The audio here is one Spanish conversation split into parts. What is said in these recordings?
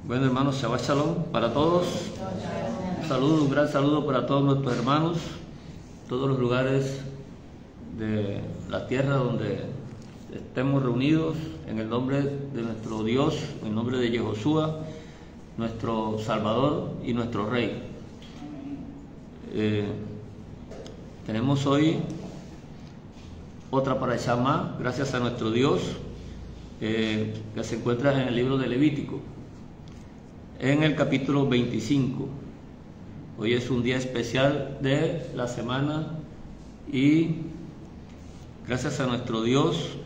Bueno, hermanos, Shabbat Shalom para todos. Un gran saludo para todos nuestros hermanos, todos los lugares de la tierra donde estemos reunidos, en el nombre de nuestro Dios, en el nombre de Yehoshua, nuestro Salvador y nuestro Rey. Tenemos hoy otra parashá más, gracias a nuestro Dios, que se encuentra en el libro de Levítico, en el capítulo 25. Hoy es un día especial de la semana y gracias a nuestro Dios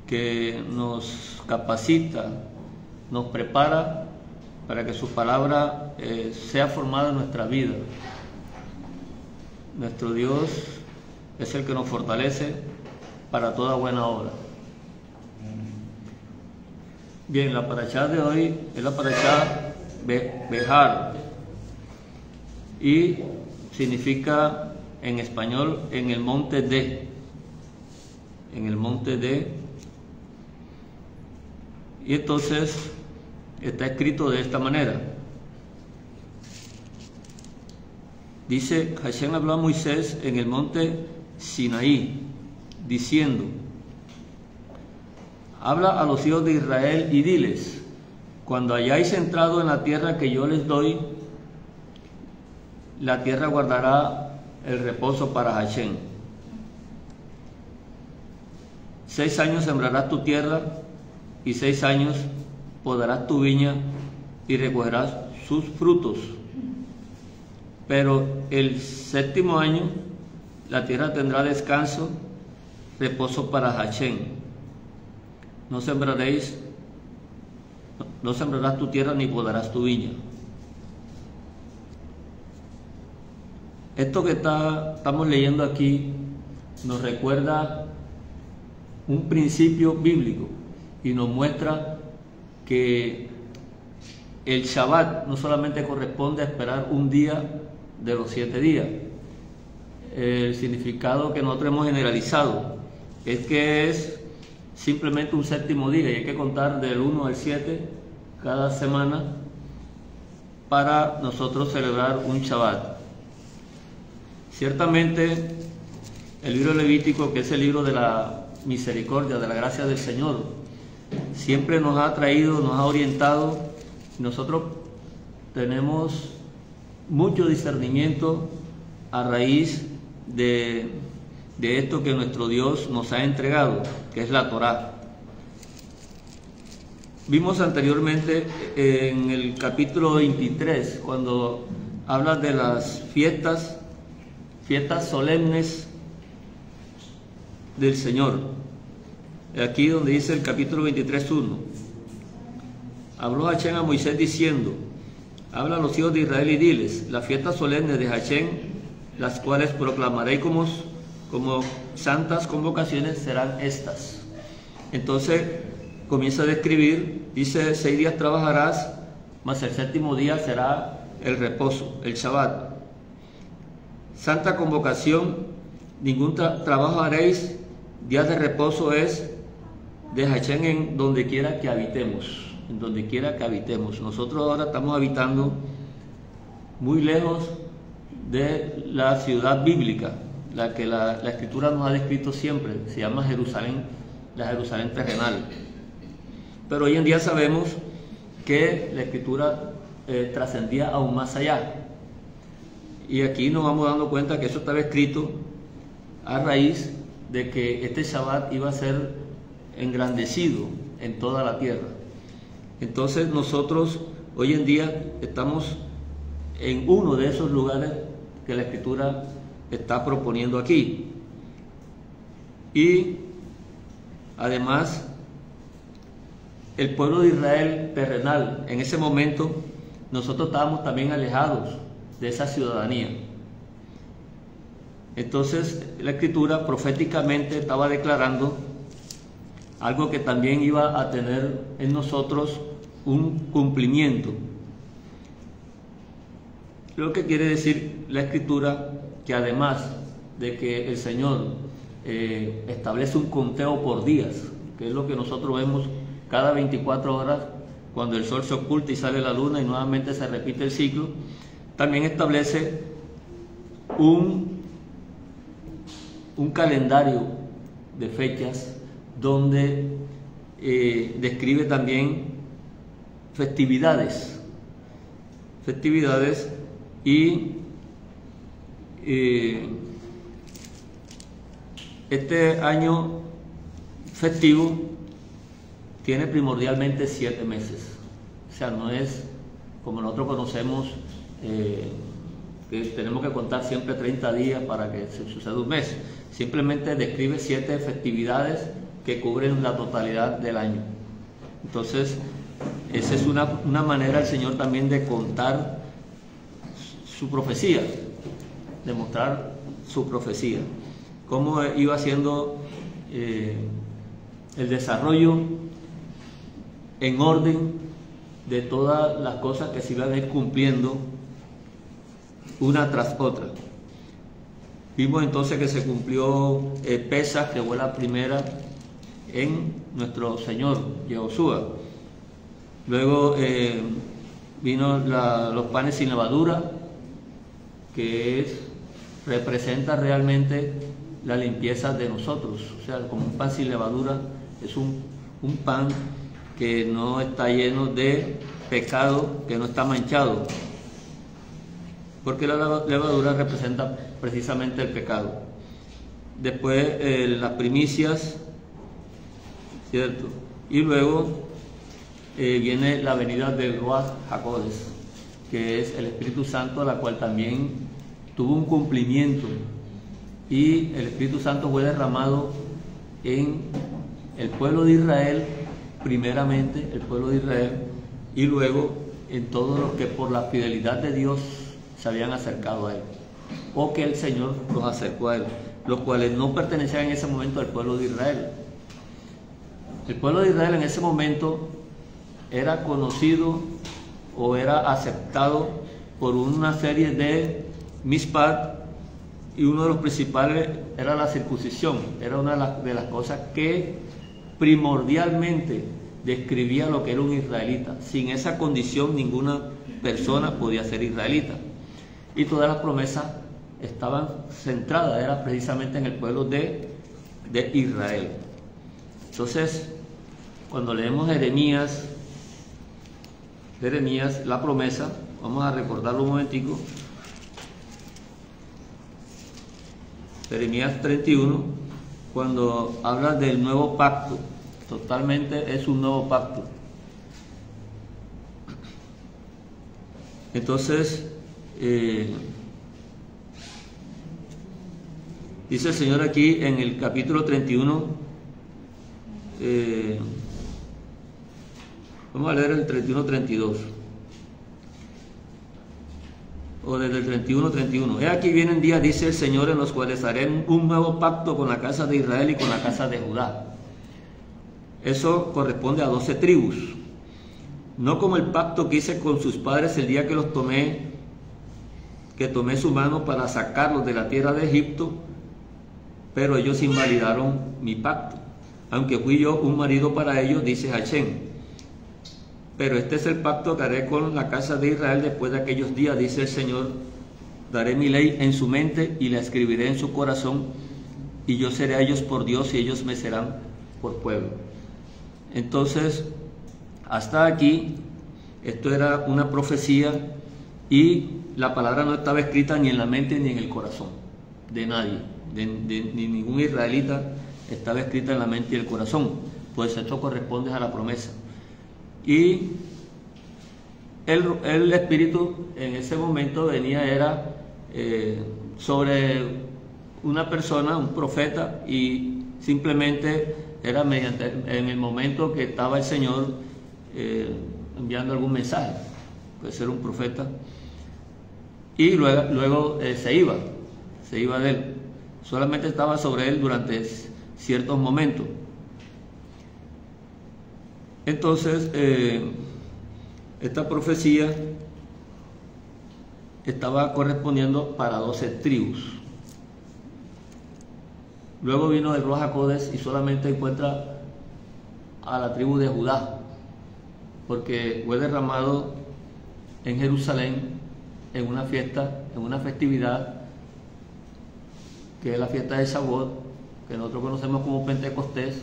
que nos capacita, nos prepara para que su palabra sea formada en nuestra vida. Nuestro Dios es el que nos fortalece para toda buena obra. Bien, la parashá de hoy es la parashá Behar y significa en español en el monte de. En el monte de. Y entonces está escrito de esta manera. Dice: Hashem habló a Moisés en el monte Sinaí, diciendo: habla a los hijos de Israel y diles: cuando hayáis entrado en la tierra que yo les doy, la tierra guardará el reposo para Hashem. 6 años sembrarás tu tierra y 6 años podarás tu viña y recogerás sus frutos. Pero el 7º año la tierra tendrá descanso, reposo para Hashem. No sembrarás tu tierra ni podarás tu viña. Esto que estamos leyendo aquí nos recuerda un principio bíblico y nos muestra que el Shabbat no solamente corresponde a esperar un día de los 7 días. El significado que nosotros hemos generalizado es que es simplemente un 7º día y hay que contar del 1 al 7 cada semana para nosotros celebrar un Shabbat. Ciertamente el libro Levítico, que es el libro de la misericordia, de la gracia del Señor, siempre nos ha traído, nos ha orientado. Nosotros tenemos mucho discernimiento a raíz de esto que nuestro Dios nos ha entregado, que es la Torá. Vimos anteriormente en el capítulo 23, cuando habla de las fiestas solemnes del Señor. Aquí donde dice el capítulo 23:1. Habló Hashem a Moisés diciendo: habla a los hijos de Israel y diles: las fiestas solemnes de Hashem, las cuales proclamaré como santas convocaciones, serán estas. Entonces comienza a describir, dice: 6 días trabajarás, mas el 7º día será el reposo, el Shabbat. Santa convocación, ningún trabajo haréis, días de reposo es de Hashem en donde quiera que habitemos. En donde quiera que habitemos. Nosotros ahora estamos habitando muy lejos de la ciudad bíblica, la que la Escritura nos ha descrito siempre. Se llama Jerusalén, la Jerusalén terrenal. Pero hoy en día sabemos que la Escritura trascendía aún más allá. Y aquí nos vamos dando cuenta que eso estaba escrito a raíz de que este Shabbat iba a ser engrandecido en toda la tierra. Entonces nosotros hoy en día estamos en uno de esos lugares que la Escritura está proponiendo aquí. Y además el pueblo de Israel terrenal, en ese momento nosotros estábamos también alejados de esa ciudadanía. Entonces la Escritura proféticamente estaba declarando algo que también iba a tener en nosotros un cumplimiento. Lo que quiere decir la Escritura, que además de que el Señor establece un conteo por días, que es lo que nosotros vemos cada 24 horas cuando el sol se oculta y sale la luna y nuevamente se repite el ciclo. También establece un calendario de fechas donde describe también festividades y este año festivo tiene primordialmente 7 meses, o sea, no es como nosotros conocemos que tenemos que contar siempre 30 días para que se suceda un mes. Simplemente describe 7 festividades que cubren la totalidad del año. Entonces, esa es una manera del Señor también de contar su profecía, de mostrar su profecía, cómo iba haciendo el desarrollo en orden de todas las cosas que se iban a ir cumpliendo una tras otra. Vimos entonces que se cumplió Pesaj, que fue la primera en nuestro Señor Yahushua. Luego vino los panes sin levadura, que representa realmente la limpieza de nosotros. O sea, como un pan sin levadura es un pan que no está lleno de pecado, que no está manchado, porque la levadura representa precisamente el pecado. Después las primicias, ¿cierto? Y luego viene la venida del Ruach HaKodesh, que es el Espíritu Santo, la cual también tuvo un cumplimiento, y el Espíritu Santo fue derramado en el pueblo de Israel, primeramente el pueblo de Israel, y luego en todos los que por la fidelidad de Dios se habían acercado a Él, o que el Señor los acercó a Él, los cuales no pertenecían en ese momento al pueblo de Israel. El pueblo de Israel en ese momento era conocido o era aceptado por una serie de mispat, y uno de los principales era la circuncisión. Era una de las cosas que primordialmente describía lo que era un israelita. Sin esa condición ninguna persona podía ser israelita, y todas las promesas estaban centradas, era precisamente en el pueblo de Israel. Entonces, cuando leemos Jeremías, la promesa, vamos a recordarlo un momentico. Jeremías 31, cuando habla del nuevo pacto, totalmente es un nuevo pacto. Entonces, dice el Señor aquí en el capítulo 31, vamos a leer el 31-32, o desde el 31-31. He aquí vienen días, dice el Señor, en los cuales haré un nuevo pacto con la casa de Israel y con la casa de Judá. Eso corresponde a 12 tribus. No como el pacto que hice con sus padres el día que tomé su mano para sacarlos de la tierra de Egipto, pero ellos invalidaron mi pacto, aunque fui yo un marido para ellos, dice Hashem. Pero este es el pacto que haré con la casa de Israel después de aquellos días, dice el Señor. Daré mi ley en su mente y la escribiré en su corazón, y yo seré a ellos por Dios y ellos me serán por pueblo. Entonces, hasta aquí, esto era una profecía, y la palabra no estaba escrita ni en la mente ni en el corazón de nadie, ni ningún israelita estaba escrita en la mente y el corazón, pues esto corresponde a la promesa. Y el Espíritu en ese momento era sobre una persona, un profeta, y simplemente era en el momento que estaba el Señor enviando algún mensaje, puede ser un profeta, y luego se iba de él, solamente estaba sobre él durante ciertos momentos. Entonces, esta profecía estaba correspondiendo para 12 tribus. Luego vino el Ruach HaKodesh y solamente encuentra a la tribu de Judá. porque fue derramado en Jerusalén en una fiesta, en una festividad que es la fiesta de Shavuot, que nosotros conocemos como Pentecostés,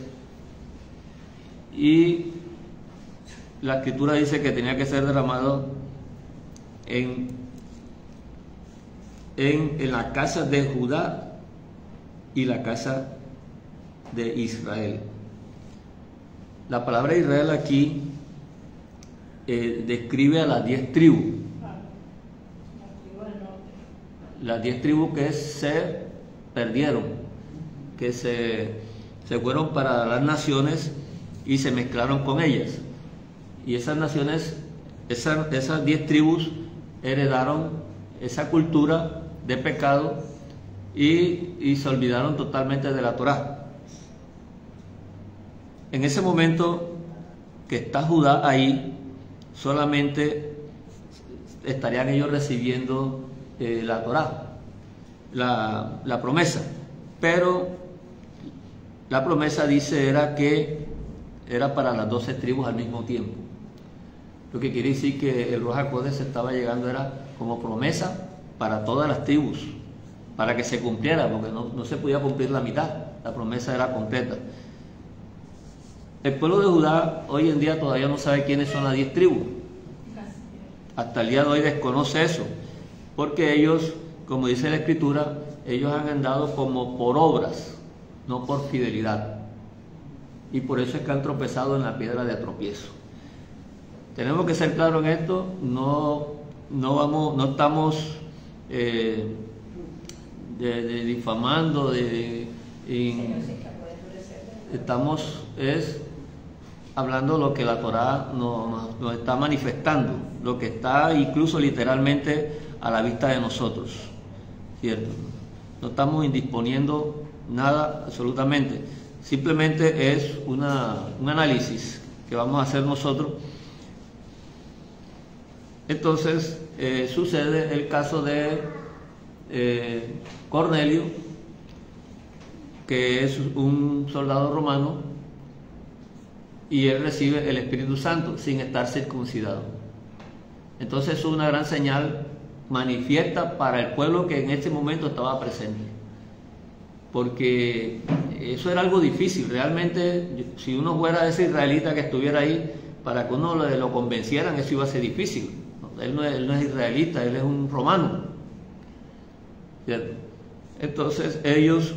y la escritura dice que tenía que ser derramado en la casa de Judá y la casa de Israel. La palabra Israel aquí describe a las 10 tribus. Las 10 tribus que se perdieron, que se fueron para las naciones y se mezclaron con ellas. Y esas naciones, esas 10 tribus heredaron esa cultura de pecado y se olvidaron totalmente de la Torá. En ese momento que está Judá ahí, solamente estarían ellos recibiendo la Torá, la promesa, pero la promesa dice era que era para las 12 tribus al mismo tiempo, lo que quiere decir que el Ruach HaKodesh estaba llegando era como promesa para todas las tribus, para que se cumpliera, porque no se podía cumplir la mitad, la promesa era completa. El pueblo de Judá hoy en día todavía no sabe quiénes son las 10 tribus, hasta el día de hoy desconoce eso, porque ellos, como dice la Escritura, ellos han andado como por obras, no por fidelidad, y por eso es que han tropezado en la piedra de tropiezo. Tenemos que ser claros en esto, no estamos difamando, estamos hablando lo que la Torá nos está manifestando, lo que está incluso literalmente a la vista de nosotros, ¿cierto? No estamos indisponiendo nada absolutamente, simplemente es un análisis que vamos a hacer nosotros. Entonces sucede el caso de Cornelio, que es un soldado romano, y él recibe el Espíritu Santo sin estar circuncidado. Entonces es una gran señal manifiesta para el pueblo que en este momento estaba presente, porque eso era algo difícil. Realmente, si uno fuera ese israelita que estuviera ahí, para que uno lo convencieran, eso iba a ser difícil. Él no es israelita, él es un romano, ¿cierto? Entonces ellos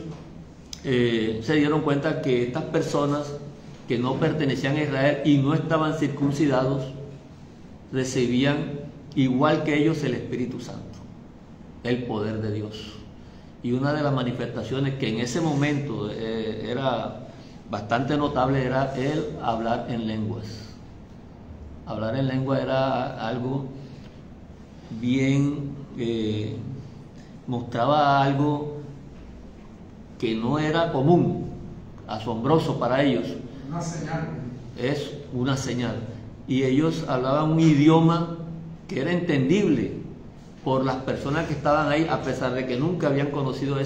se dieron cuenta que estas personas que no pertenecían a Israel y no estaban circuncidados recibían igual que ellos el Espíritu Santo, el poder de Dios. Y una de las manifestaciones que en ese momento era bastante notable era el hablar en lenguas. Hablar en lengua era algo bien, mostraba algo que no era común, asombroso para ellos. Una señal. Es una señal. Y ellos hablaban un idioma que era entendible por las personas que estaban ahí, a pesar de que nunca habían conocido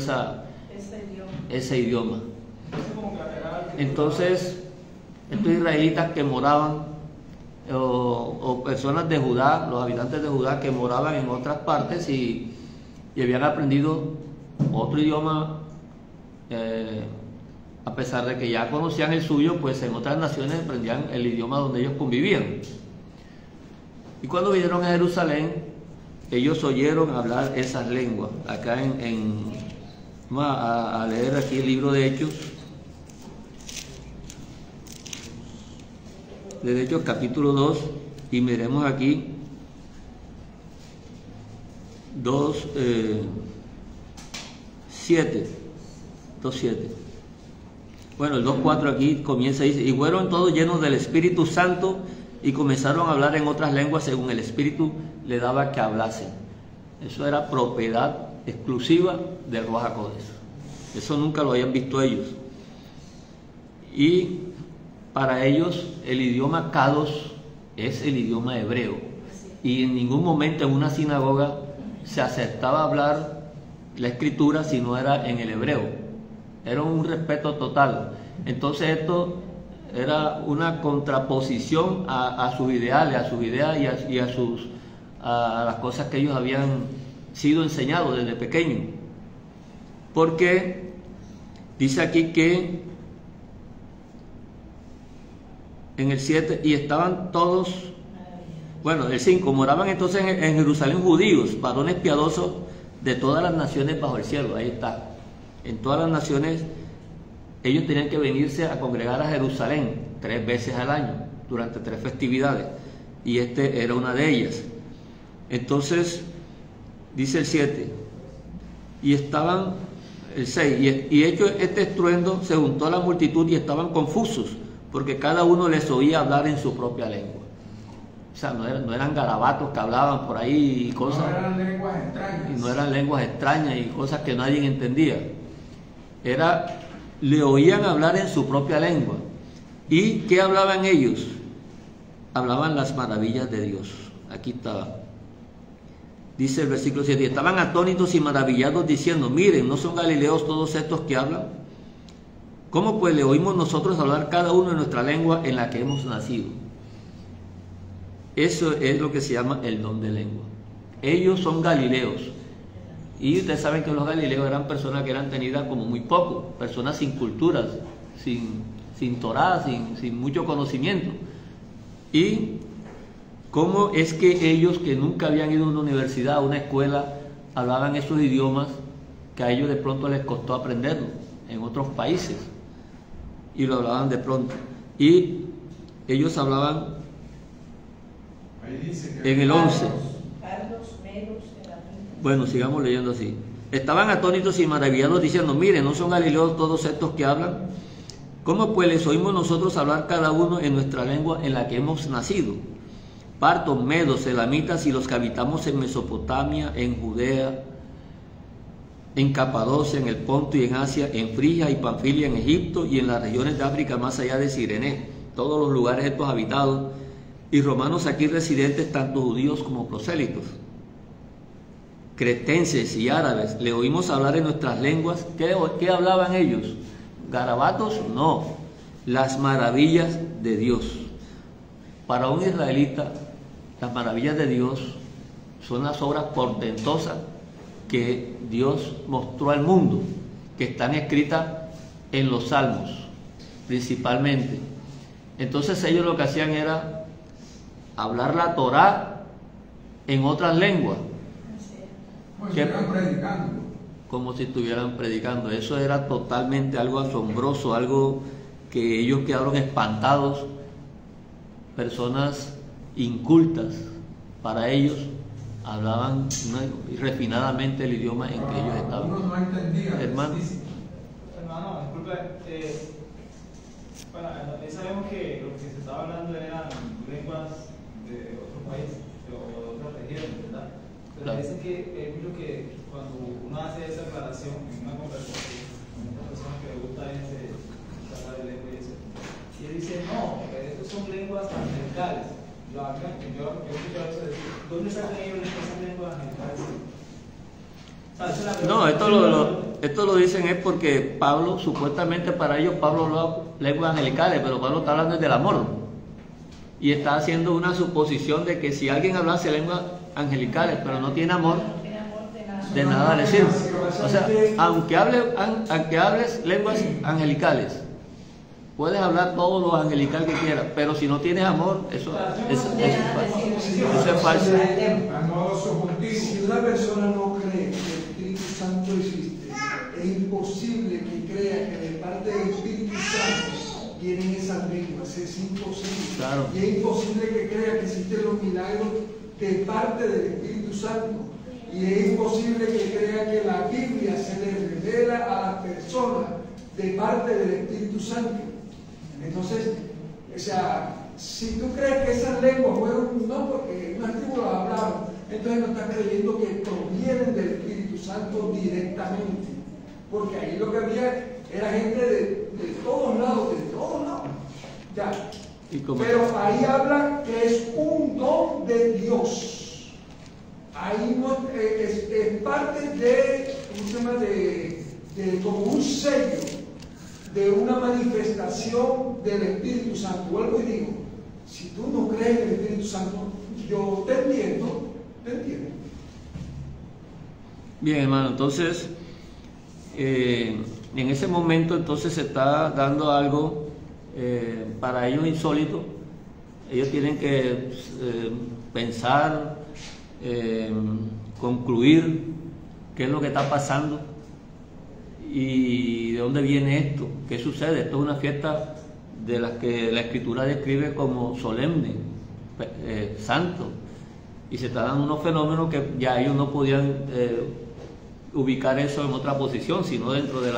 ese idioma. Entonces, estos israelitas que moraban, o personas de Judá, los habitantes de Judá que moraban en otras partes y habían aprendido otro idioma, a pesar de que ya conocían el suyo, pues en otras naciones aprendían el idioma donde ellos convivían. Y cuando vinieron a Jerusalén, ellos oyeron hablar esas lenguas. Acá vamos a leer aquí el libro de Hechos. De Hechos capítulo 2, y miremos aquí 2:7. Bueno, el 2:4 aquí comienza y dice: y fueron todos llenos del Espíritu Santo y comenzaron a hablar en otras lenguas según el Espíritu le daba que hablasen. Eso era propiedad exclusiva del Ruach HaKodesh. Eso nunca lo habían visto ellos. Y para ellos el idioma Kadosh es el idioma hebreo. Y en ningún momento en una sinagoga se aceptaba hablar la escritura si no era en el hebreo. Era un respeto total. Entonces esto era una contraposición a sus ideales, a sus ideas y a las cosas que ellos habían sido enseñados desde pequeños. Porque dice aquí que en el 7, y estaban todos, bueno, el 5, moraban entonces en Jerusalén judíos, varones piadosos de todas las naciones bajo el cielo. Ahí está. En todas las naciones ellos tenían que venirse a congregar a Jerusalén 3 veces al año, durante 3 festividades, y este era una de ellas. Entonces, dice el 7, y estaban, el 6, y hecho este estruendo, se juntó a la multitud y estaban confusos, porque cada uno les oía hablar en su propia lengua. O sea, no eran garabatos que hablaban por ahí y cosas. No eran lenguas extrañas. Y no eran lenguas extrañas y cosas que nadie entendía. Le oían hablar en su propia lengua. ¿Y qué hablaban ellos? Hablaban las maravillas de Dios. Aquí estaba. Dice el versículo 7, estaban atónitos y maravillados diciendo, miren, ¿no son galileos todos estos que hablan? ¿Cómo pues le oímos nosotros hablar cada uno en nuestra lengua en la que hemos nacido? Eso es lo que se llama el don de lengua. Ellos son galileos. Y ustedes saben que los galileos eran personas que eran tenidas como muy poco, personas sin culturas, sin Torá, sin mucho conocimiento. Y cómo es que ellos, que nunca habían ido a una universidad, a una escuela, hablaban esos idiomas que a ellos de pronto les costó aprenderlo en otros países, y lo hablaban de pronto. Y ellos hablaban en el 11. Bueno, sigamos leyendo así. Estaban atónitos y maravillados diciendo, miren, ¿no son galileos todos estos que hablan? ¿Cómo pues les oímos nosotros hablar cada uno en nuestra lengua en la que hemos nacido? Partos, medos, elamitas y los que habitamos en Mesopotamia, en Judea, en Capadocia, en el Ponto y en Asia, en Frigia y Panfilia, en Egipto y en las regiones de África más allá de Cirene, todos los lugares estos habitados, y romanos aquí residentes, tanto judíos como prosélitos, cretenses y árabes, le oímos hablar en nuestras lenguas. ¿Qué hablaban ellos? ¿Garabatos? No, las maravillas de Dios. Para un israelita, las maravillas de Dios son las obras portentosas que Dios mostró al mundo, que están escritas en los Salmos, principalmente. Entonces ellos lo que hacían era hablar la Torá en otras lenguas. Como si estuvieran predicando. Eso era totalmente algo asombroso, algo que ellos quedaron espantados. Personas incultas, para ellos hablaban refinadamente el idioma en que ellos estaban. No entendían. Hermano, disculpe. Bueno, sabemos que lo que se estaba hablando eran lenguas de otros países o de otras regiones, ¿verdad? Pero claro, dicen que es mucho que cuando uno hace esa aclaración en una conversación con una persona que le gusta hablar de lengua y eso, y él dice, no, estos son lenguas angelicales. Yo he escuchado eso decir, ¿dónde sacan ellos esas lenguas angelicales? No, esto lo dicen es porque Pablo, supuestamente para ellos, Pablo habla lenguas angelicales, pero Pablo está hablando del amor. Y está haciendo una suposición de que si alguien hablase lenguas angelicales, pero no tiene amor, de nada le sirve. O sea, aunque hables lenguas angelicales, puedes hablar todo lo angelical que quieras, pero si no tienes amor, eso es falso. Si una persona no cree que el Espíritu Santo existe, es imposible que crea que de parte del Espíritu Santo vienen esas lenguas. Es imposible. Claro. Y es imposible que crea que existen los milagros de parte del Espíritu Santo. Y es imposible que crea que la Biblia se le revela a las personas de parte del Espíritu Santo. Entonces, o sea, si tú crees que esas lenguas fueron, no, porque unas tribus las hablaron, entonces no estás creyendo que provienen del Espíritu Santo directamente. Porque ahí lo que había era gente de todos lados, Ya. Pero ahí habla que es un don de Dios. Ahí no, es parte de, ¿cómo se llama? De como un sello de una manifestación del Espíritu Santo. Vuelvo y digo, si tú no crees en el Espíritu Santo, yo te entiendo. Bien, hermano, entonces en ese momento entonces se está dando algo para ellos insólito. Ellos tienen que pensar, concluir qué es lo que está pasando y de dónde viene esto, qué sucede. Esto es una fiesta de las que la Escritura describe como solemne, santo, y se están dando unos fenómenos que ya ellos no podían ubicar eso en otra posición, sino dentro de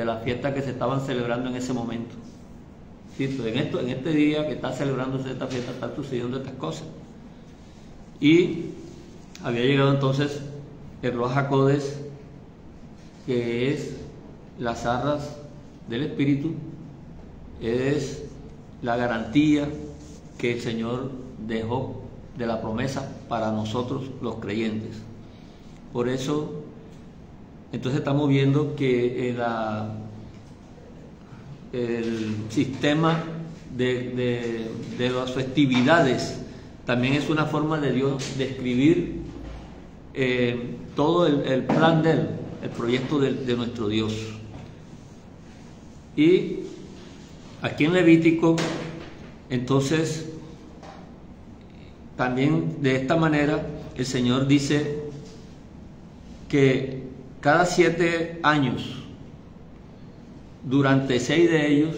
la fiesta que se estaban celebrando en ese momento. ¿Sí? En este día que está celebrándose esta fiesta están sucediendo estas cosas. Y había llegado entonces el Ruach HaKodesh, que es las arras del Espíritu, es la garantía que el Señor dejó de la promesa para nosotros los creyentes. Por eso, entonces estamos viendo que el sistema de las festividades también es una forma de Dios de escribir todo el plan de Él, el proyecto de nuestro Dios. Y aquí en Levítico, entonces, también de esta manera, el Señor dice que cada 7 años, durante 6 de ellos,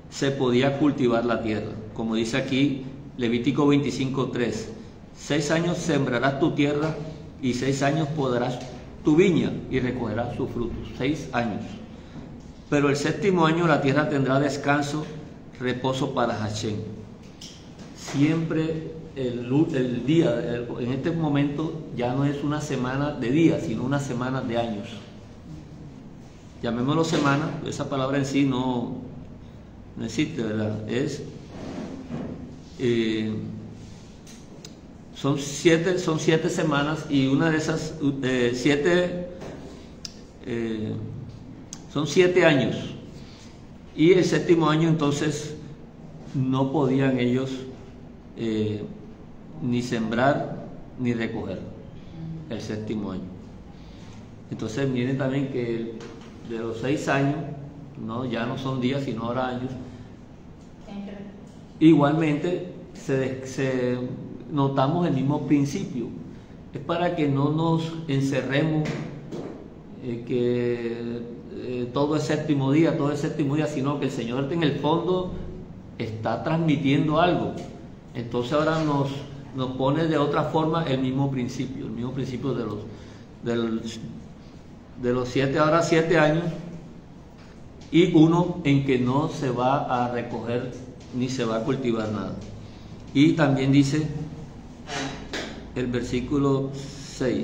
se podía cultivar la tierra. Como dice aquí Levítico 25:3, 6 años sembrarás tu tierra y 6 años podarás tu viña y recogerás sus frutos. 6 años. Pero el 7º año la tierra tendrá descanso, reposo para Hashem. Siempre el día, en este momento, ya no es una semana de días, sino una semana de años. Llamémoslo semana, esa palabra en sí no existe, ¿verdad? Son 7 semanas, y una de esas 7 son 7 años, y el 7º año entonces no podían ellos ni sembrar ni recoger el 7º año. Entonces viene también que de los 6 años, ya no son días sino ahora años. Igualmente notamos el mismo principio. Es para que no nos encerremos todo el 7º día, sino que el Señor en el fondo está transmitiendo algo. Entonces ahora nos pone de otra forma el mismo principio de los 7 años, y uno en que no se va a recoger ni se va a cultivar nada. Y también dice el versículo 5,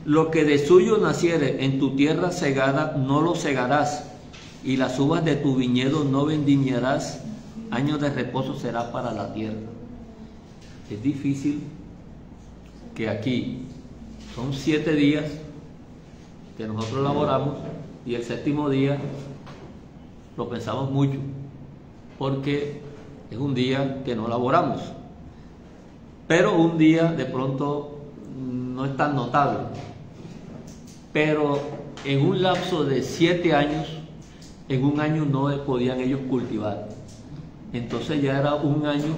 lo que de suyo naciere en tu tierra segada no lo segarás, y las uvas de tu viñedo no vendimiarás, año de reposo será para la tierra. Es difícil que aquí son 7 días que nosotros laboramos, y el 7º día lo pensamos mucho, porque es un día que no laboramos, pero un día de pronto no es tan notable. Pero en un lapso de 7 años, en un año no podían ellos cultivar. Entonces ya era un año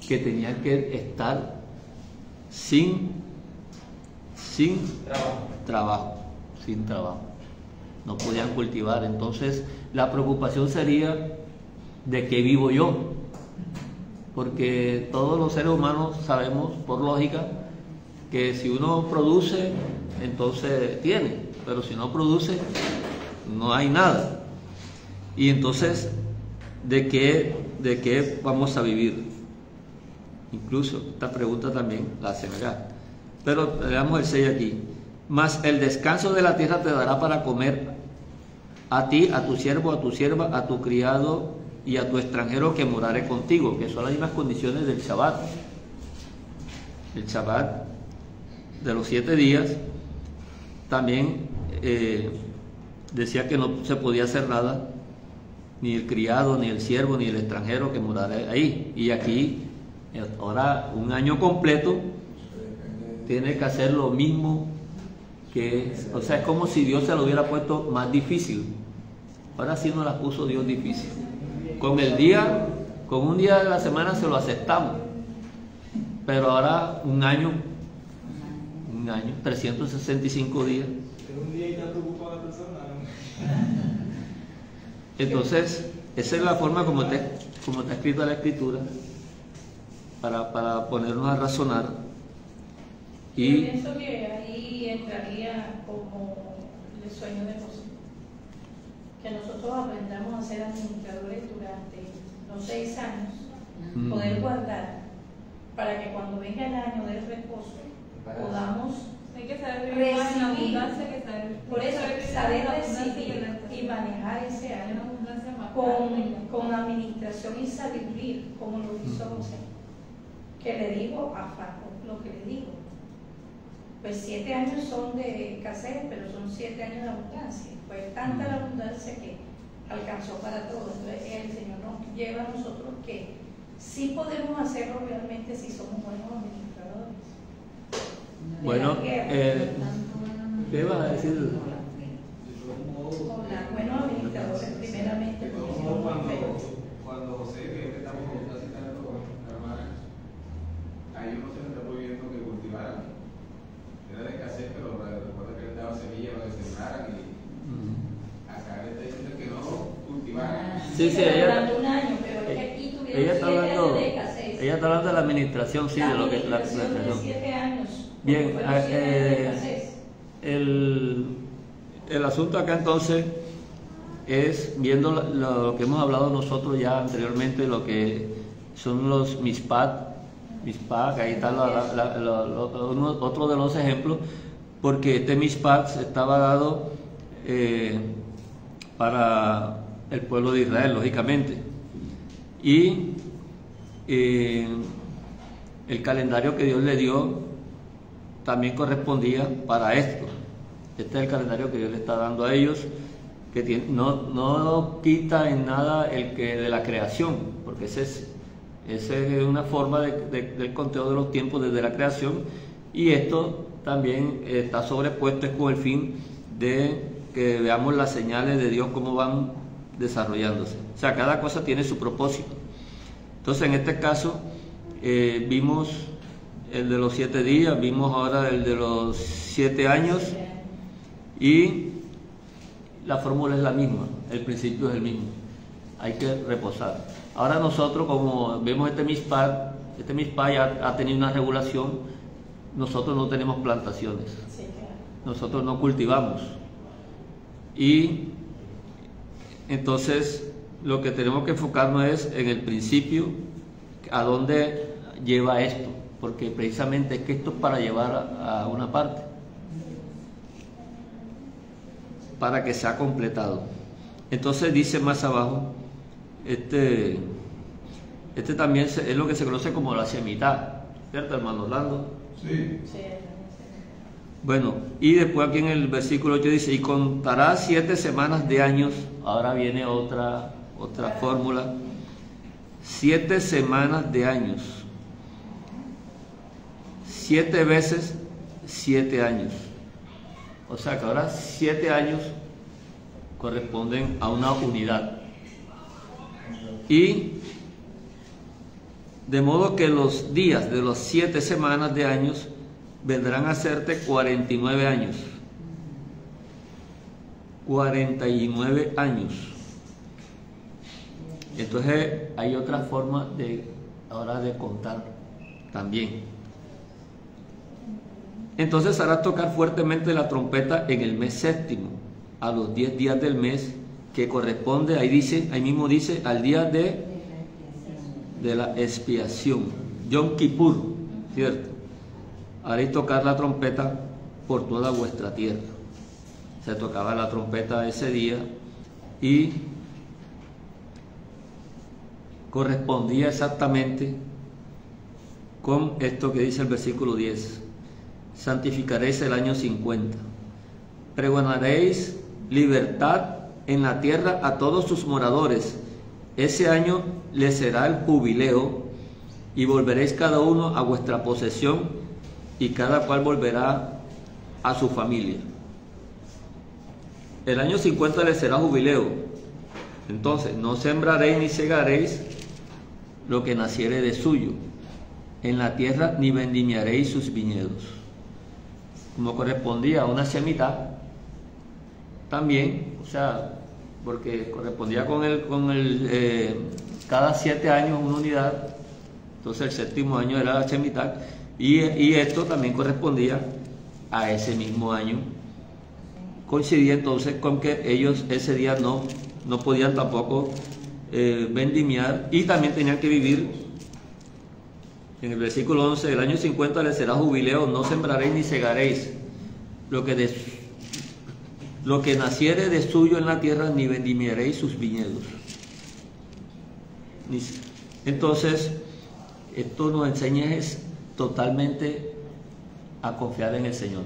que tenían que estar sin trabajo. No podían cultivar. Entonces la preocupación sería: ¿de qué vivo yo? Porque todos los seres humanos sabemos por lógica que si uno produce, entonces tiene, pero si no produce, no hay nada. Y entonces, ¿de qué vamos a vivir? Incluso esta pregunta también la hacen acá. Pero veamos el 6 aquí. Mas el descanso de la tierra te dará para comer a ti, a tu siervo, a tu sierva, a tu criado y a tu extranjero que morare contigo, que son las mismas condiciones del Shabbat. El Shabbat de los 7 días también decía que no se podía hacer nada, ni el criado, ni el siervo, ni el extranjero que morara ahí. Y aquí, ahora un año completo, tiene que hacer lo mismo que, o sea, es como si Dios se lo hubiera puesto más difícil. Ahora sí nos la puso Dios difícil. Con un día de la semana se lo aceptamos, pero ahora un año, 365 días. Pero un día y ya preocupa a la persona, ¿no? Entonces, esa es la forma como está escrita la Escritura, para ponernos a razonar. Yo Y pienso que ahí entraría como el sueño de José, que nosotros aprendamos a ser administradores durante los 6 años, poder guardar, para que cuando venga el año del reposo podamos Hay que saber vivir en la recibir, abundancia, que saber, por eso saber la abundancia recibir y manejar ese Hay año una abundancia más con administración y sabiduría, como lo hizo José, que le digo a Faraón lo que le digo. Pues 7 años son de escasez, pero son 7 años de abundancia. Pues tanta la abundancia que alcanzó para todos. Entonces el Señor nos lleva a nosotros que sí podemos hacerlo realmente si somos buenos administradores. bueno, ¿qué vas a decir? Buenos administradores primeramente. porque si no, Cuando José, que estamos citando con la hermana, a ellos no se les está prohibiendo que cultivaran. Era de escasez, pero recuerda que les daba semillas para que sembraran, y acá le está diciendo que no cultivaran. Sí, pero ella durante un año, pero es que aquí tuvieron está 7 años hablando, de escasez. ella está hablando de la administración, sí, La de lo que la administración de administración. 7 años. Bien, fueron 7 años de escasez. el asunto acá entonces es, viendo lo que hemos hablado nosotros ya anteriormente, lo que son los mispat, que ahí está otro de los ejemplos, porque este mispat estaba dado para el pueblo de Israel, lógicamente, y el calendario que Dios le dio también correspondía para esto. Este es el calendario que Dios le está dando a ellos, que no quita en nada el que de la creación, porque esa es una forma del conteo de los tiempos desde la creación, y esto también está sobrepuesto con el fin de que veamos las señales de Dios cómo van desarrollándose. O sea, cada cosa tiene su propósito. Entonces, en este caso, vimos el de los 7 días, vimos ahora el de los 7 años, y la fórmula es la misma, el principio es el mismo, hay que reposar. Ahora nosotros, como vemos este mispah ya ha tenido una regulación, nosotros no tenemos plantaciones, Sí, claro. nosotros no cultivamos, y entonces lo que tenemos que enfocarnos es en el principio, a dónde lleva esto, porque precisamente es que esto es para llevar a una parte, para que sea completado. Entonces dice más abajo, este también es lo que se conoce como la semitad, ¿cierto, hermano Orlando? Sí. Sí, Bueno, y después aquí en el versículo 8 dice, y contará 7 semanas de años. Ahora viene otra fórmula, 7 semanas de años, 7 veces 7 años. O sea que ahora 7 años corresponden a una unidad. Y de modo que los días de las 7 semanas de años vendrán a hacerte 49 años. 49 años. Entonces hay otra forma ahora de contar también. Entonces harás tocar fuertemente la trompeta en el mes séptimo, a los 10 días del mes, que corresponde, ahí mismo dice, al día de la expiación, Yom Kippur, ¿cierto? Haréis tocar la trompeta por toda vuestra tierra. Se tocaba la trompeta ese día y correspondía exactamente con esto que dice el versículo 10. Santificaréis el año 50. Pregonaréis libertad en la tierra a todos sus moradores. Ese año les será el jubileo, y volveréis cada uno a vuestra posesión, y cada cual volverá a su familia. El año 50 les será jubileo. Entonces, no sembraréis ni segaréis lo que naciere de suyo en la tierra, ni vendimiaréis sus viñedos. Como correspondía a una semita, también, o sea, porque correspondía con cada 7 años una unidad, entonces el séptimo año era la Shemitah, y esto también correspondía a ese mismo año. Coincidía entonces con que ellos ese día no podían tampoco vendimiar, y también tenían que vivir. En el versículo 11, el año 50 les será jubileo, no sembraréis ni segaréis lo que naciere de suyo en la tierra, ni vendimiaréis sus viñedos. Entonces, esto nos enseña es totalmente a confiar en el Señor.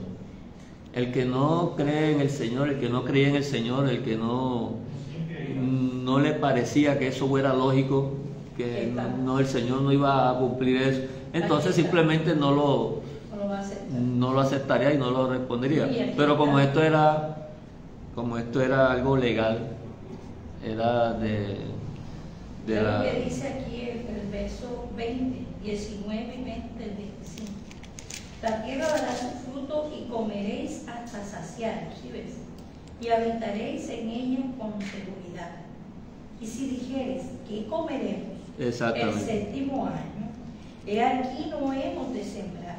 El que no cree en el Señor, el que no creía en el Señor, el que no le parecía que eso fuera lógico, que el Señor no iba a cumplir eso, entonces simplemente no lo aceptaría y no lo respondería. Pero como esto era algo legal, era lo que dice aquí el verso 20, 19 y 20 del 25. La tierra dará su fruto y comeréis hasta saciaros, ¿sí ves? Y habitaréis en ella con seguridad. Y si dijeres, ¿qué comeremos? El séptimo año, he aquí no hemos de sembrar,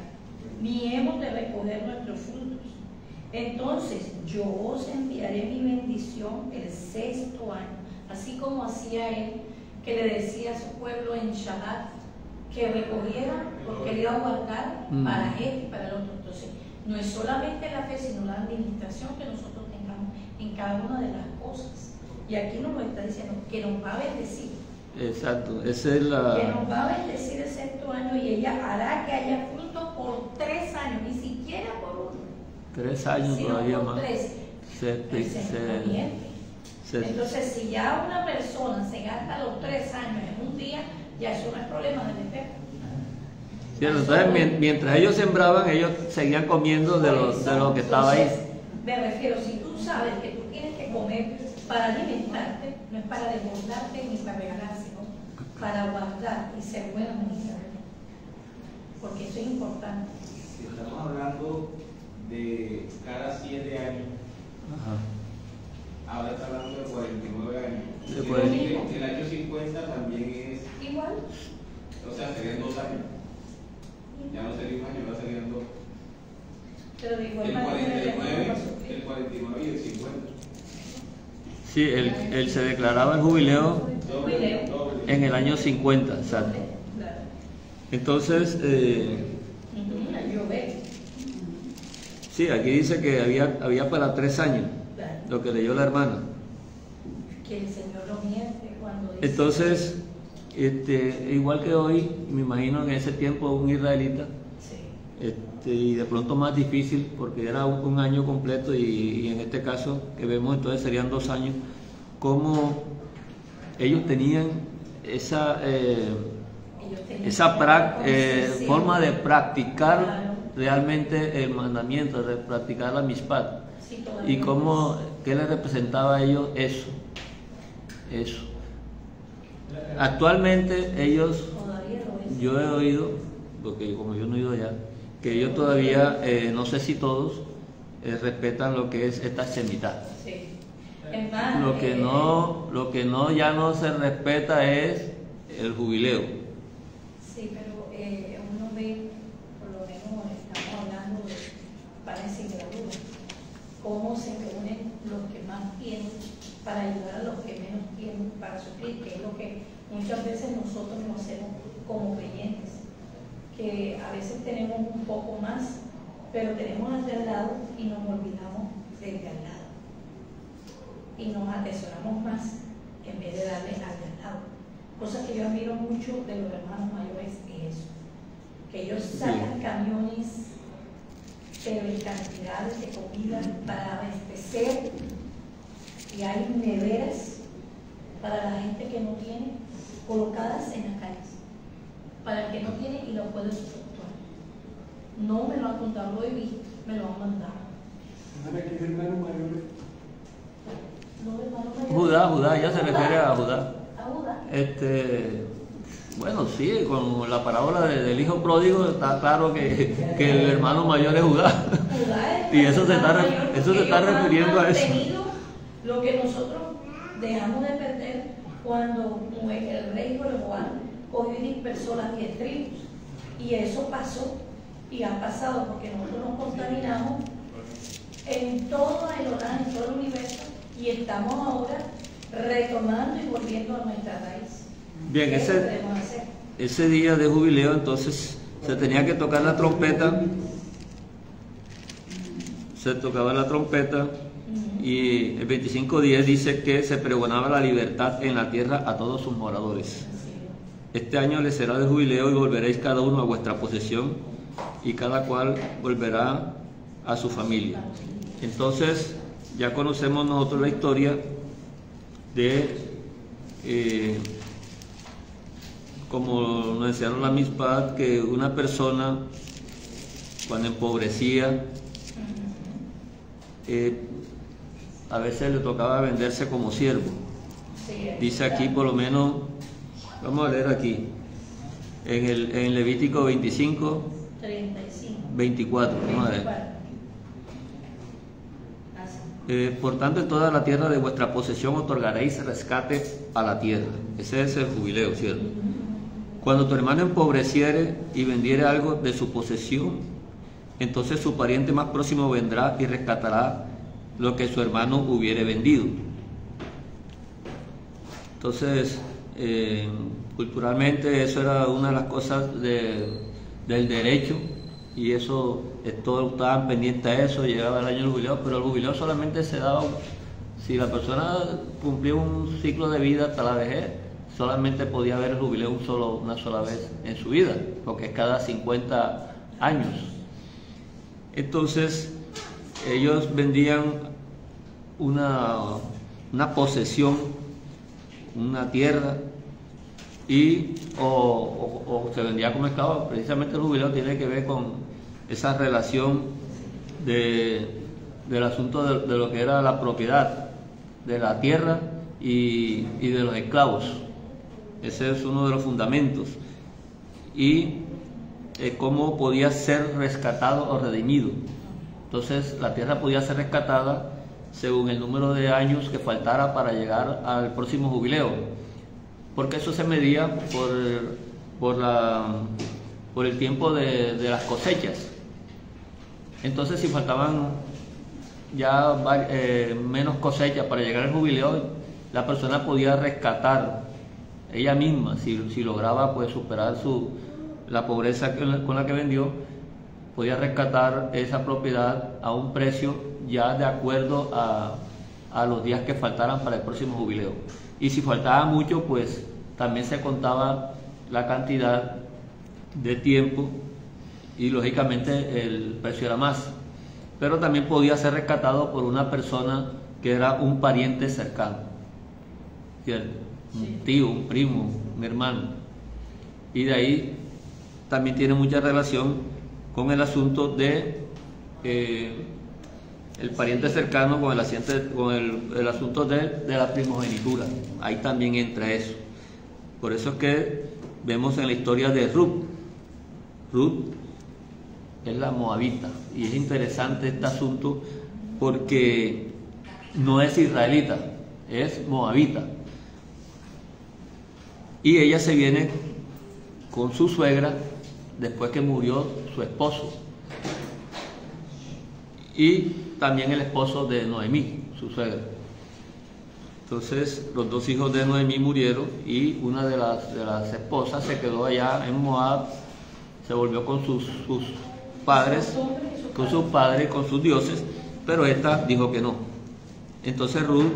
ni hemos de recoger nuestros frutos. Entonces yo os enviaré mi bendición el 6º año, así como hacía él, que le decía a su pueblo en Shabbat que recogiera, porque él iba a guardar para él y para el otro. Entonces, no es solamente la fe, sino la administración que nosotros tengamos en cada una de las cosas. Y aquí nos lo está diciendo, que nos va a bendecir. Exacto, esa es la... Que nos va a bendecir el 6º año, y ella hará que haya fruto por 3 años, ni siquiera por 1. 3 años sino todavía por más. 3. Entonces, si ya una persona se gasta los 3 años en un día, ya eso no es problema del efecto. Cierto, entonces mientras ellos sembraban, ellos seguían comiendo de lo que estaba ahí. Me refiero, si tú sabes que tú tienes que comer para alimentarte, no es para desbordarte ni para regalar, sino para guardar y ser buena mujer. Porque eso es importante. Si estamos hablando de cada 7 años, ahora está hablando de 49 años. El año 50 también es igual. O sea, serían 2 años. Ya no sería un año, ahora serían 2. Pero de igual El manera, 49 y el 50. Sí, él se declaraba el jubileo en el año 50, exacto. Entonces, sí, aquí dice que había para 3 años, lo que leyó la hermana. Que el Señor lo miente cuando dice. Entonces, igual que hoy, me imagino que en ese tiempo un israelita, y de pronto más difícil porque era un año completo, y en este caso que vemos entonces serían 2 años, como ellos tenían esa forma de practicar realmente el mandamiento, de practicar la mishpat, y qué les representaba a ellos eso. Actualmente ellos, yo he oído, porque como yo no he ido allá, que ellos todavía, no sé si todos, respetan lo que es esta Shemitah. Sí. Lo que no ya no se respeta es el jubileo. Sí, pero uno ve, por lo menos estamos hablando de panes sin gradura, cómo se reúnen los que más tienen para ayudar a los que menos tienen, para suplir, que es lo que muchas veces nosotros no hacemos como creyentes, que a veces tenemos un poco más, pero tenemos al de al lado y nos olvidamos del de al lado. Y nos atesoramos más en vez de darle al de al lado. Cosa que yo admiro mucho de los hermanos mayores es eso, que ellos sacan camiones, pero en cantidades de comida para abastecer y hay neveras para la gente que no tiene, colocadas en las calles, para el que no tiene y lo puede usufructuar. No me lo han contado, lo he visto, me lo han mandado. Hermana, ¿qué hermano mayor? Los hermanos mayores. Judá, ella se refiere a Judá. A Judá. Bueno, sí, con la parábola del hijo pródigo está claro que el hermano mayor es Judá. Judá es Y eso se está, mayor, eso se está ellos han refiriendo a eso. mantenido lo que nosotros dejamos de perder cuando el rey Jeroboam cogió y dispersó las 10 tribus. Y eso pasó y ha pasado porque nosotros nos contaminamos en todo el Orán, en todo el universo, y estamos ahora retomando y volviendo a nuestra raíz. Bien, Eso debemos hacer. ese día de jubileo entonces se tenía que tocar la trompeta, se tocaba la trompeta y el 25:10 dice que se pregonaba la libertad en la tierra a todos sus moradores. Este año les será de jubileo y volveréis cada uno a vuestra posesión y cada cual volverá a su familia. Entonces ya conocemos nosotros la historia de como nos enseñaron la Mishpat, que una persona cuando empobrecía a veces le tocaba venderse como siervo. Dice aquí por lo menos, vamos a leer aquí en Levítico 25 24, vamos a ver. Por tanto, en toda la tierra de vuestra posesión otorgaréis rescate a la tierra. Ese es el jubileo, ¿cierto? Cuando tu hermano empobreciere y vendiere algo de su posesión, entonces su pariente más próximo vendrá y rescatará lo que su hermano hubiere vendido. Entonces, culturalmente eso era una de las cosas del derecho, y eso, todos estaban pendientes a eso. Llegaba el año del jubileo, pero el jubileo solamente se daba si la persona cumplía un ciclo de vida hasta la vejez. Solamente podía haber el jubileo una sola vez en su vida, porque es cada 50 años. Entonces, ellos vendían una posesión, una tierra, o se vendía como esclavo. Precisamente el jubileo tiene que ver con esa relación del asunto de lo que era la propiedad de la tierra y de los esclavos. Ese es uno de los fundamentos. Y cómo podía ser rescatado o redimido. Entonces la tierra podía ser rescatada según el número de años que faltara para llegar al próximo jubileo, porque eso se medía por el tiempo de las cosechas. Entonces, si faltaban ya menos cosechas para llegar al jubileo, la persona podía rescatar ella misma, si lograba pues superar la pobreza con la que vendió, podía rescatar esa propiedad a un precio ya de acuerdo a los días que faltaran para el próximo jubileo. Y si faltaba mucho, pues también se contaba la cantidad de tiempo y lógicamente el precio era más. Pero también podía ser rescatado por una persona que era un pariente cercano, ¿cierto? Un tío, un primo, un hermano. Y de ahí también tiene mucha relación con el asunto de el pariente cercano, con el asunto de la primogenitura. Ahí también entra eso. Por eso es que vemos en la historia de Ruth. Ruth es la moabita, y es interesante este asunto porque no es israelita, es moabita. Y ella se viene con su suegra después que murió su esposo, y también el esposo de Noemí, su suegra. Entonces los dos hijos de Noemí murieron y una de las esposas se quedó allá en Moab, se volvió con sus padres, con sus dioses, pero esta dijo que no. Entonces Ruth,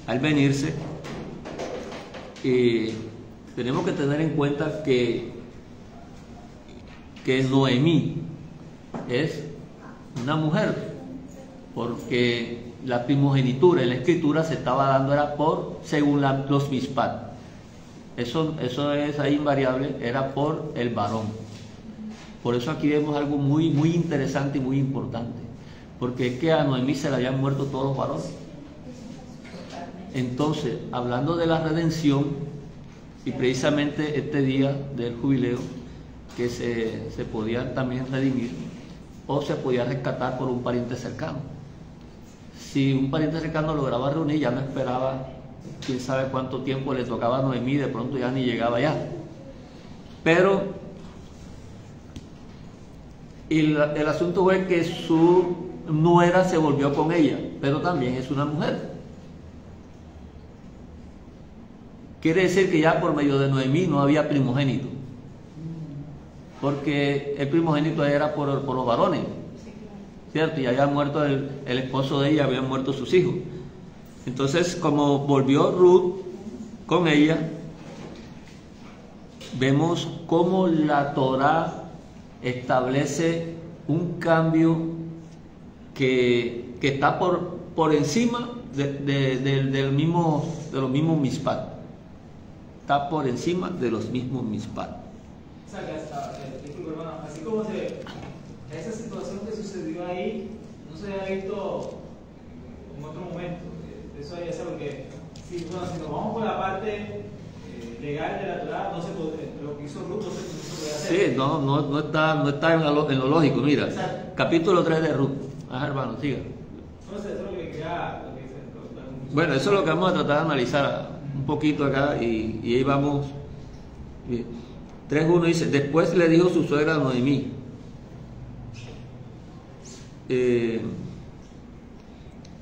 al venirse, tenemos que tener en cuenta que Noemí es una mujer, porque la primogenitura en la escritura se estaba dando era según los mispat. Eso es ahí invariable, era por el varón. Por eso aquí vemos algo muy, muy interesante y muy importante, porque es que a Noemí se le habían muerto todos los varones. Entonces, hablando de la redención, y precisamente este día del jubileo, que se podía también redimir o se podía rescatar por un pariente cercano. Si un pariente cercano lograba reunir, ya no esperaba quién sabe cuánto tiempo le tocaba a Noemí, de pronto ya ni llegaba ya. Pero el asunto fue que su nuera se volvió con ella, pero también es una mujer. Quiere decir que ya por medio de Noemí no había primogénito, porque el primogénito era por los varones, ¿cierto? Y había muerto el esposo de ella, habían muerto sus hijos. Entonces, como volvió Ruth con ella, vemos cómo la Torá establece un cambio que está por encima de los mismos mispat. Está por encima de los mismos mispat. O sea, que disculpe, hermano, así como esa situación que sucedió ahí no se ha visto en otro momento. Eso hay que hacer porque si nos vamos por la parte legal de la Torá, no se puede, lo que hizo Ruth no se puede hacer. Sí, no está en lo lógico. Mira, exacto. Capítulo 3 de Ruth. Ajá, hermano, siga. Entonces, eso es lo que quería. Bueno, eso es lo que vamos a tratar de analizar un poquito acá y ahí vamos. 3.1 dice: después le dijo su suegra a Noemí,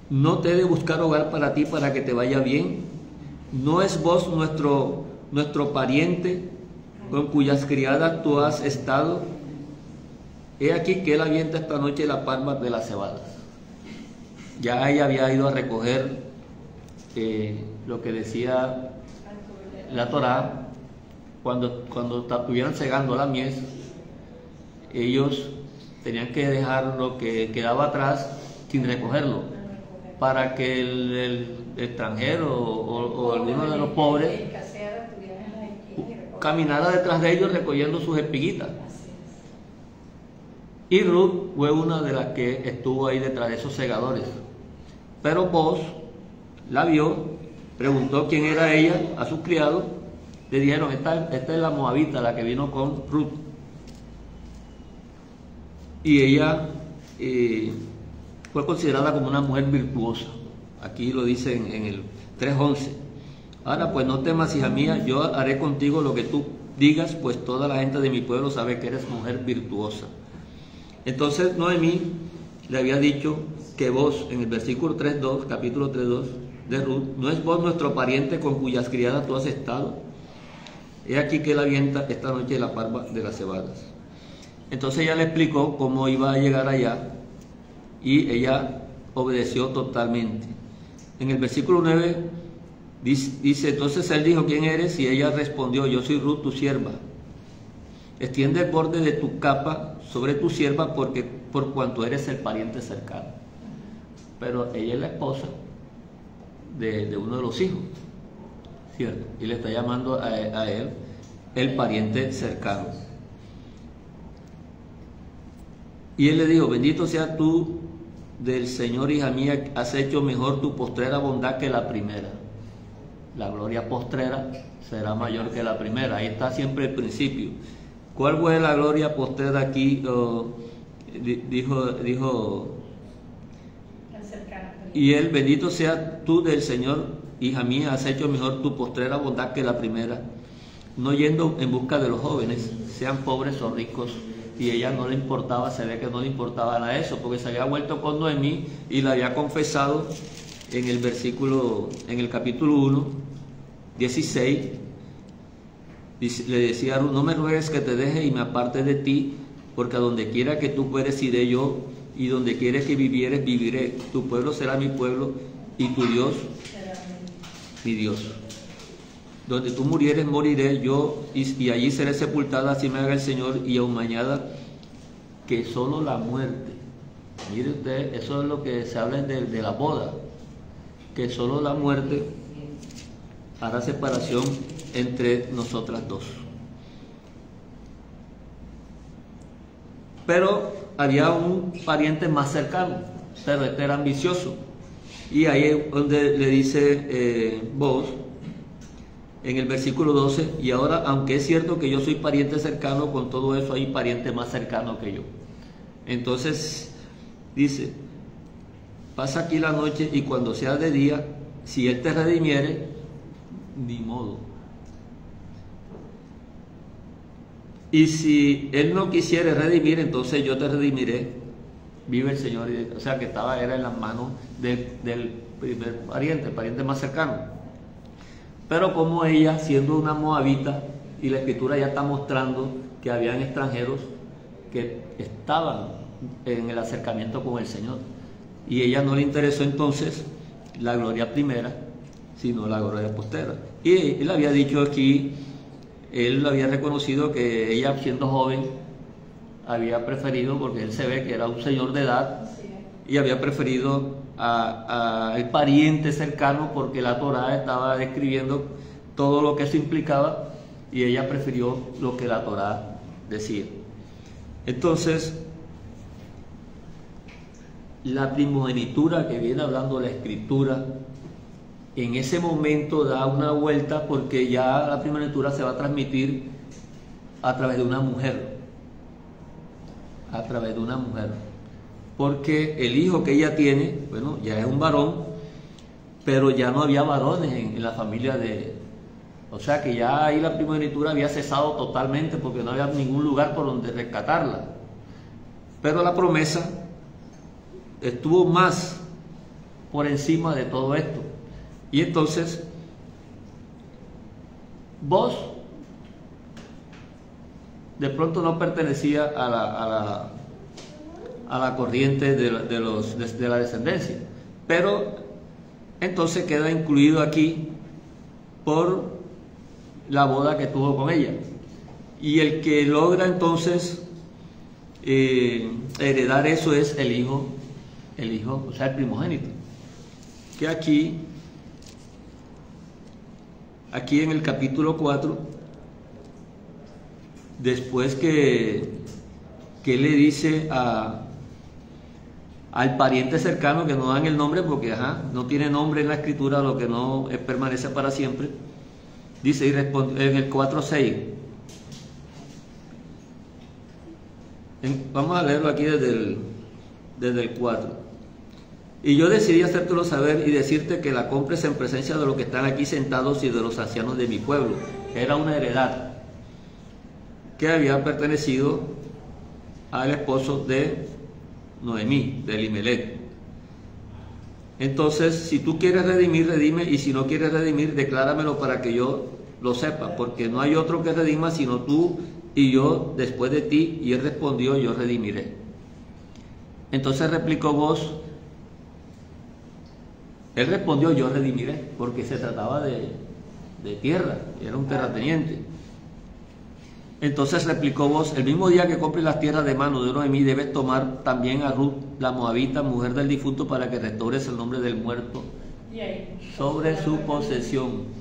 no te he de buscar hogar para ti para que te vaya bien. ¿No es vos nuestro pariente con cuyas criadas tú has estado? He aquí que él avienta esta noche las palmas de las cebadas. Ya ella había ido a recoger lo que decía la Torá. Cuando estuvieran segando la mies, ellos tenían que dejar lo que quedaba atrás sin recogerlo, para que el extranjero o alguno de los pobres caminara detrás de ellos recogiendo sus espiguitas. Y Ruth fue una de las que estuvo ahí detrás de esos segadores. Pero Boaz la vio, preguntó quién era ella a sus criados. Le dijeron: esta es la moabita, la que vino con Ruth. Y ella fue considerada como una mujer virtuosa. Aquí lo dice en el 3.11. Ahora pues no temas, hija mía, yo haré contigo lo que tú digas, pues toda la gente de mi pueblo sabe que eres mujer virtuosa. Entonces Noemí le había dicho que vos, en el versículo 3.2, capítulo 3.2 de Ruth, ¿no es vos nuestro pariente con cuyas criadas tú has estado? He aquí que él avienta esta noche la palma de las cebadas. Entonces ella le explicó cómo iba a llegar allá y ella obedeció totalmente. En el versículo 9 dice: entonces él dijo: ¿quién eres? Y ella respondió: yo soy Ruth, tu sierva. Extiende el borde de tu capa sobre tu sierva, por cuanto eres el pariente cercano. Pero ella es la esposa de uno de los hijos, ¿cierto? Y le está llamando a él el pariente cercano. Y él le dijo: bendito seas tú del Señor, hija mía, has hecho mejor tu postrera bondad que la primera. La gloria postrera será mayor que la primera. Ahí está siempre el principio. ¿Cuál fue la gloria postrera aquí? Dijo y él: bendito seas tú del Señor, hija mía, has hecho mejor tu postrera bondad que la primera, no yendo en busca de los jóvenes, sean pobres o ricos. Y ella no le importaba, se ve que no le importaba nada eso, porque se había vuelto con Noemí y le había confesado en el capítulo 1, 16, le decía a Ruth: no me ruegues que te deje y me aparte de ti, porque a donde quiera que tú fueres iré yo, y donde quieres que vivieres viviré. Tu pueblo será mi pueblo y tu Dios mi Dios. Donde tú murieres moriré yo, y allí seré sepultada, así me haga el Señor. Y aún me añada que solo la muerte Mire usted, eso es lo que se habla de la boda, que solo la muerte hará separación entre nosotras dos. Pero había un pariente más cercano, pero este era ambicioso. Y ahí es donde le dice Booz, en el versículo 12, y ahora, aunque es cierto que yo soy pariente cercano, con todo eso hay pariente más cercano que yo. Entonces, dice, pasa aquí la noche y cuando sea de día, si él te redimiere, ni modo. Y si él no quisiere redimir, entonces yo te redimiré, vive el Señor. O sea que era en las manos del primer pariente, el pariente más cercano. Pero como ella, siendo una moabita, y la escritura ya está mostrando que habían extranjeros que estaban en el acercamiento con el Señor, y ella no le interesó entonces la gloria primera, sino la gloria postera. Y él había dicho aquí, él había reconocido que ella, siendo joven, había preferido, porque él se ve que era un señor de edad, y había preferido al pariente cercano, porque la Torá estaba describiendo todo lo que eso implicaba, y ella prefirió lo que la Torá decía. Entonces, la primogenitura que viene hablando la escritura, en ese momento da una vuelta, porque ya la primogenitura se va a transmitir a través de una mujer, porque el hijo que ella tiene, bueno, ya es un varón, pero ya no había varones en la familia o sea que ya ahí la primogenitura había cesado totalmente, porque no había ningún lugar por donde rescatarla. Pero la promesa estuvo más por encima de todo esto. Y entonces, Booz de pronto no pertenecía a la corriente de la descendencia, pero entonces queda incluido aquí por la boda que tuvo con ella. Y el que logra entonces heredar eso es el hijo, o sea, el primogénito. Que aquí en el capítulo 4, después que le dice al pariente cercano, que no dan el nombre porque no tiene nombre en la escritura, lo que no permanece para siempre, dice, y responde en el 4:6. Vamos a leerlo aquí desde el 4. Y yo decidí hacértelo saber y decirte que la compres en presencia de los que están aquí sentados y de los ancianos de mi pueblo. Era una heredad que había pertenecido al esposo de Noemí, de Elimelech. Entonces, si tú quieres redimir, redime, y si no quieres redimir, decláramelo para que yo lo sepa, porque no hay otro que redima sino tú y yo después de ti. Y él respondió, yo redimiré. Entonces replicó Booz, él respondió, yo redimiré, porque se trataba de tierra, era un terrateniente. Entonces replicó Booz, el mismo día que compres las tierras de mano de Noemí, debes tomar también a Ruth, la moabita, mujer del difunto, para que restaures el nombre del muerto sobre su posesión.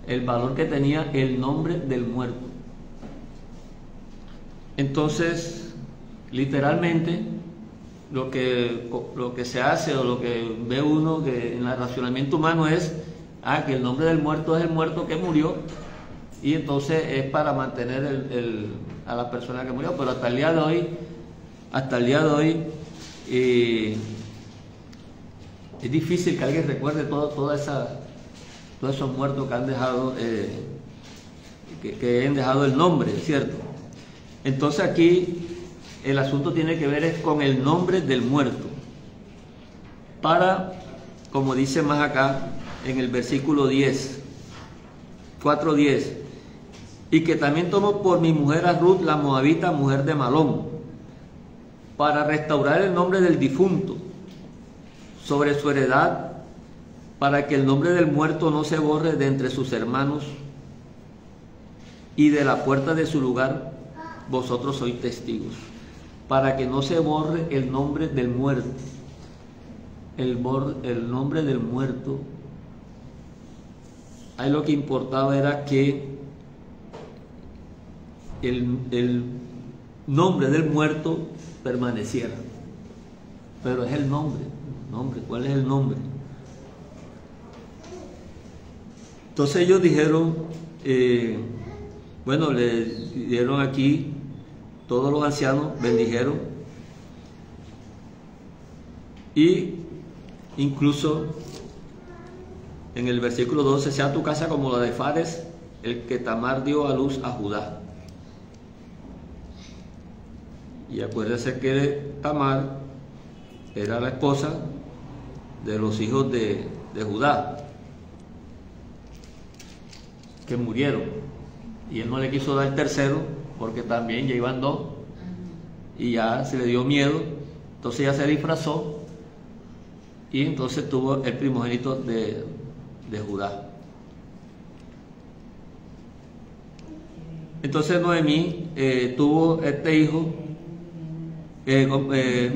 El valor que tenía el nombre del muerto. Entonces, literalmente, lo que se hace, o lo que ve uno que en el racionamiento humano es que el nombre del muerto es el muerto que murió, y entonces es para mantener a la persona que murió. Pero hasta el día de hoy es difícil que alguien recuerde todos esos muertos que han dejado que han dejado el nombre, ¿cierto? Entonces aquí el asunto tiene que ver con el nombre del muerto, para, como dice más acá en el versículo 4:10, y que también tomo por mi mujer a Ruth, la moabita, mujer de Malón, para restaurar el nombre del difunto sobre su heredad, para que el nombre del muerto no se borre de entre sus hermanos, y de la puerta de su lugar vosotros sois testigos. para que no se borre el nombre del muerto. El nombre del muerto, ahí lo que importaba era que el nombre del muerto permaneciera. Pero es el nombre, ¿cuál es el nombre? Entonces ellos dijeron, bueno, le dieron aquí, todos los ancianos bendijeron, y incluso en el versículo 12, sea tu casa como la de Fares, el que Tamar dio a luz a Judá. Y acuérdense que Tamar era la esposa de los hijos de Judá, que murieron, y él no le quiso dar el tercero porque también ya iban dos y ya se le dio miedo. Entonces ella se disfrazó y entonces tuvo el primogénito de Judá. Entonces Noemí tuvo este hijo,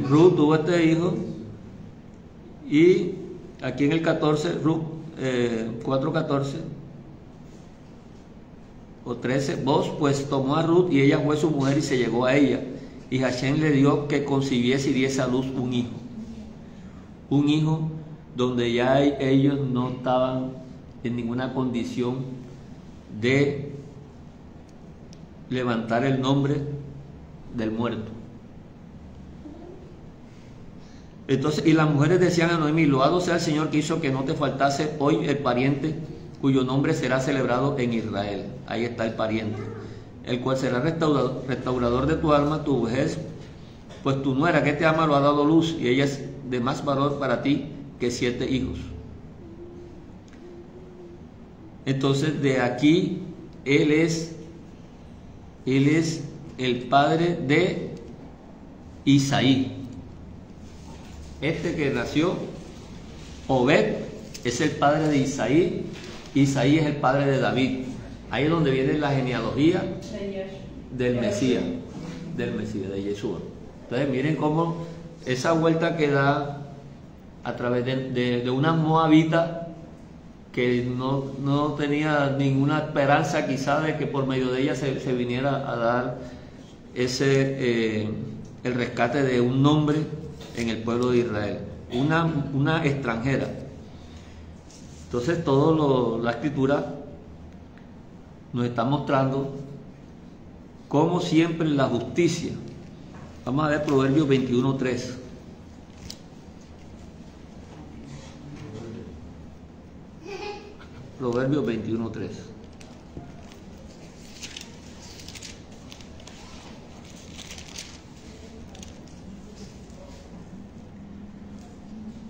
Ruth tuvo este hijo, y aquí en el 14, Ruth 4:14 o 13, Boz pues tomó a Ruth y ella fue su mujer y se llegó a ella, y Hashem le dio que concibiese y diese a luz un hijo donde ya ellos no estaban en ninguna condición de levantar el nombre del muerto. Entonces, y las mujeres decían a Noemí, loado sea el Señor que hizo que no te faltase hoy el pariente cuyo nombre será celebrado en Israel. Ahí está el pariente, el cual será restaurador de tu alma, tu vejez, pues tu nuera que te ama lo ha dado luz, y ella es de más valor para ti que 7 hijos. Entonces de aquí él es el padre de Isaí. Este que nació, Obed, es el padre de Isaí. Isaí es el padre de David. Ahí es donde viene la genealogía del Mesías, de Yeshua. Entonces miren cómo esa vuelta que da a través de una moabita que no tenía ninguna esperanza quizá de que por medio de ella se viniera a dar el rescate de un nombre en el pueblo de Israel, una extranjera. Entonces la escritura nos está mostrando como siempre la justicia. Vamos a ver Proverbios 21:3. Proverbios 21:3.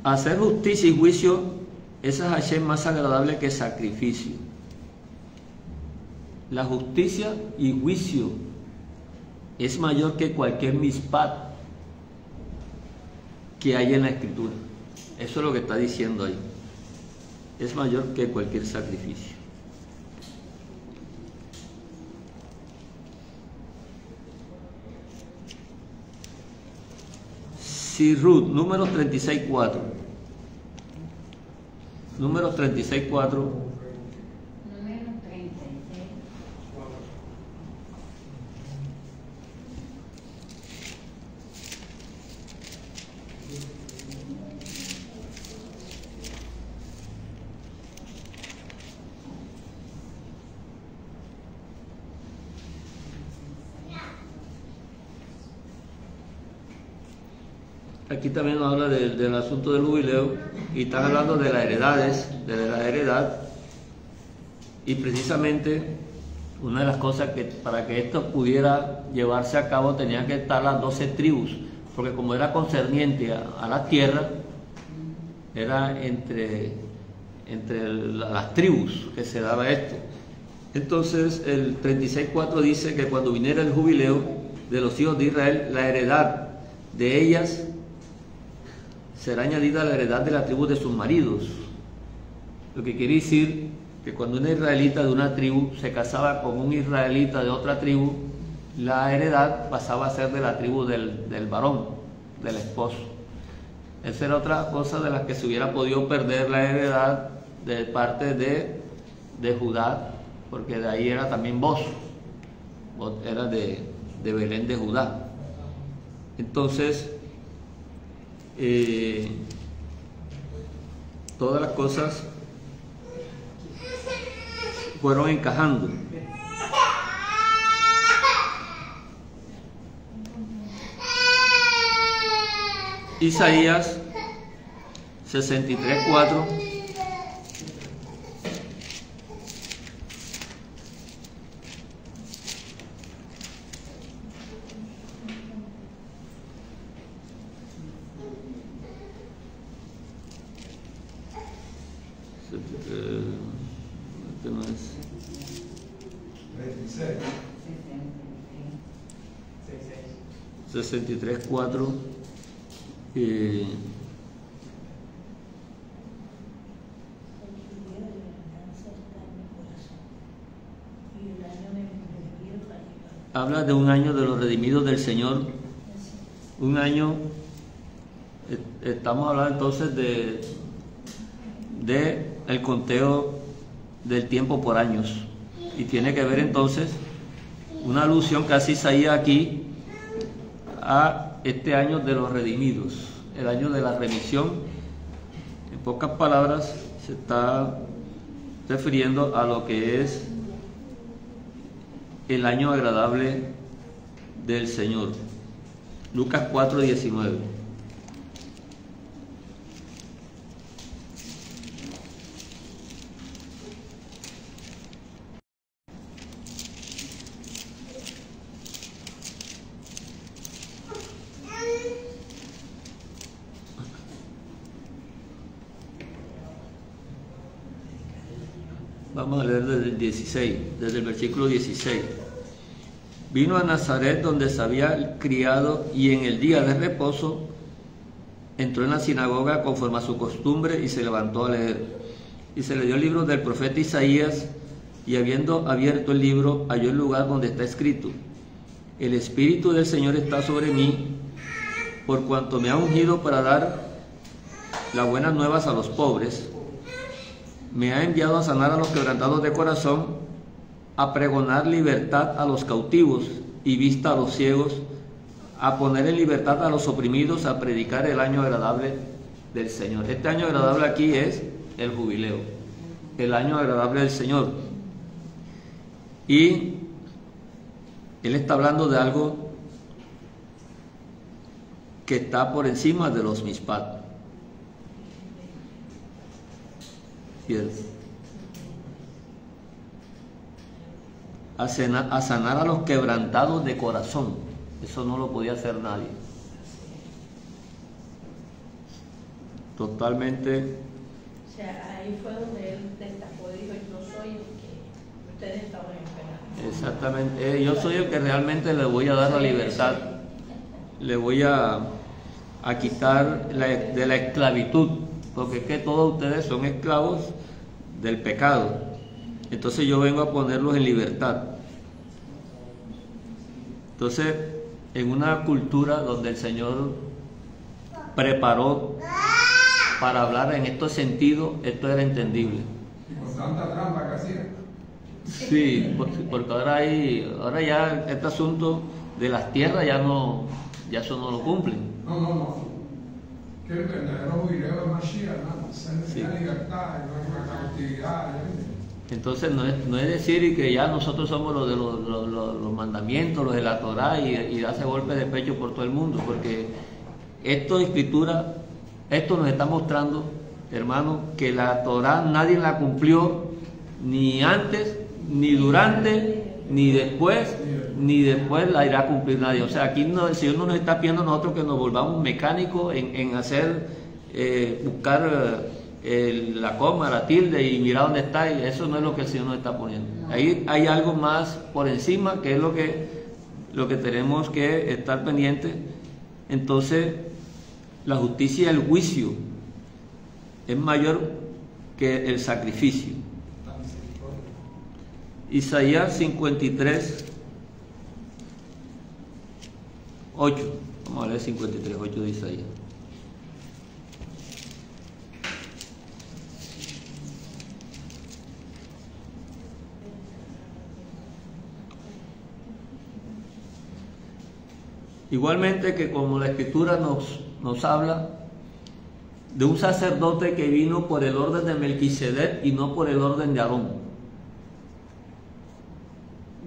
Hacer justicia y juicio es a Hashem más agradable que sacrificio. La justicia y juicio es mayor que cualquier mispat que hay en la escritura. Eso es lo que está diciendo ahí. Es mayor que cualquier sacrificio. Sirut, número 36:4. Número 36:4. Número 36. Aquí también nos habla del asunto del jubileo, y están hablando de las heredades, de la heredad, y precisamente una de las cosas que para que esto pudiera llevarse a cabo tenían que estar las 12 tribus, porque como era concerniente a la tierra, era entre las tribus que se daba esto. Entonces el 36:4 dice que cuando viniera el jubileo de los hijos de Israel, la heredad de ellas será añadida a la heredad de la tribu de sus maridos. Lo que quiere decir que cuando un israelita de una tribu se casaba con un israelita de otra tribu, la heredad pasaba a ser de la tribu del varón, del esposo. Esa era otra cosa de las que se hubiera podido perder la heredad de parte de Judá, porque de ahí era también Boz, era de Belén de Judá. Entonces, todas las cosas fueron encajando. Isaías 63:4 no es 63:4 habla de un año de los redimidos del Señor. Un año, estamos hablando entonces de el conteo del tiempo por años, y tiene que ver entonces una alusión que hace Isaías aquí a este año de los redimidos, el año de la remisión. En pocas palabras se está refiriendo a lo que es el año agradable del Señor. Lucas 4:19. Vamos a leer desde el 16, desde el versículo 16. Vino a Nazaret, donde se había criado, y en el día de reposo entró en la sinagoga conforme a su costumbre y se levantó a leer. Y se le dio el libro del profeta Isaías, y habiendo abierto el libro, halló el lugar donde está escrito: El Espíritu del Señor está sobre mí, por cuanto me ha ungido para dar las buenas nuevas a los pobres. Me ha enviado a sanar a los quebrantados de corazón, a pregonar libertad a los cautivos y vista a los ciegos, a poner en libertad a los oprimidos, a predicar el año agradable del Señor. Este año agradable aquí es el jubileo, el año agradable del Señor. Y él está hablando de algo que está por encima de los mispat. A sanar a los quebrantados de corazón. Eso no lo podía hacer nadie. Totalmente. O sea, ahí fue donde él destacó y dijo: yo soy el que ustedes estaban esperando. Exactamente. Yo soy el que realmente le voy a dar la libertad. Le voy a quitar de la esclavitud, porque es que todos ustedes son esclavos del pecado. Entonces yo vengo a ponerlos en libertad. Entonces, en una cultura donde el Señor preparó para hablar en estos sentidos, esto era entendible. Y con tanta trampa que hacía. Sí, porque ahora ya este asunto de las tierras ya eso no lo cumplen. No. Que el verdadero jubileo de Mashiach, hermano, se la libertad, la cautividad. Entonces no es decir que ya nosotros somos los de los mandamientos, los de la Torá, y hace golpes de pecho por todo el mundo, porque esto de escritura, esto nos está mostrando, hermano, que la Torá nadie la cumplió, ni antes, ni durante, ni después la irá a cumplir nadie. O sea, aquí el Señor no nos está pidiendo a nosotros que nos volvamos mecánicos en hacer, buscar la coma, la tilde y mirar dónde está, y eso no es lo que el Señor nos está poniendo. Ahí hay algo más por encima, que es lo que tenemos que estar pendientes. Entonces, la justicia y el juicio es mayor que el sacrificio. Isaías 53, 8. Vamos a leer 53, 8 de Isaías. Igualmente que como la Escritura nos habla de un sacerdote que vino por el orden de Melquisedec y no por el orden de Aarón.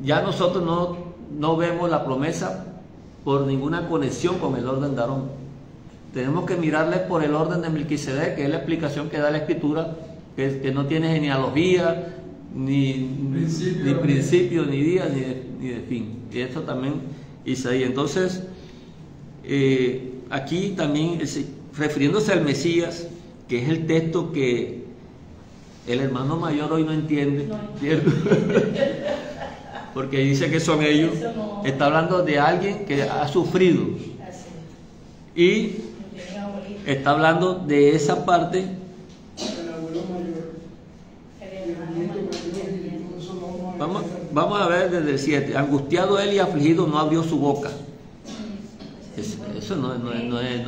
Ya nosotros no vemos la promesa por ninguna conexión con el orden de Aarón. Tenemos que mirarle por el orden de Melquisedec, que es la explicación que da la Escritura, que no tiene genealogía, ni principio, ni día, ni de fin. Y esto también Isaías. Entonces, aquí también, refiriéndose al Mesías, que es el texto que el hermano mayor hoy no entiende, ¿cierto? Porque dice que son ellos. Está hablando de alguien que ha sufrido. Y está hablando de esa parte. El abuelo mayor. Vamos a ver desde el 7. Angustiado él y afligido no abrió su boca. Eso no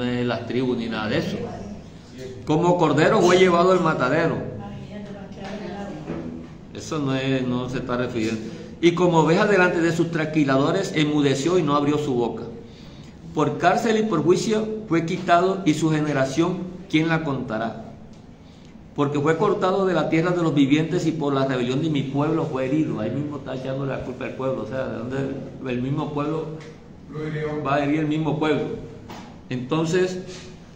es las tribus ni nada de eso. Como cordero fue llevado al matadero. Eso no se está refiriendo. Y como oveja delante de sus trasquiladores enmudeció y no abrió su boca. Por cárcel y por juicio fue quitado, y su generación, ¿quién la contará? Porque fue cortado de la tierra de los vivientes, y por la rebelión de mi pueblo fue herido. Ahí mismo está echando la culpa al pueblo. O sea, de donde el mismo pueblo va a herir el mismo pueblo. Entonces,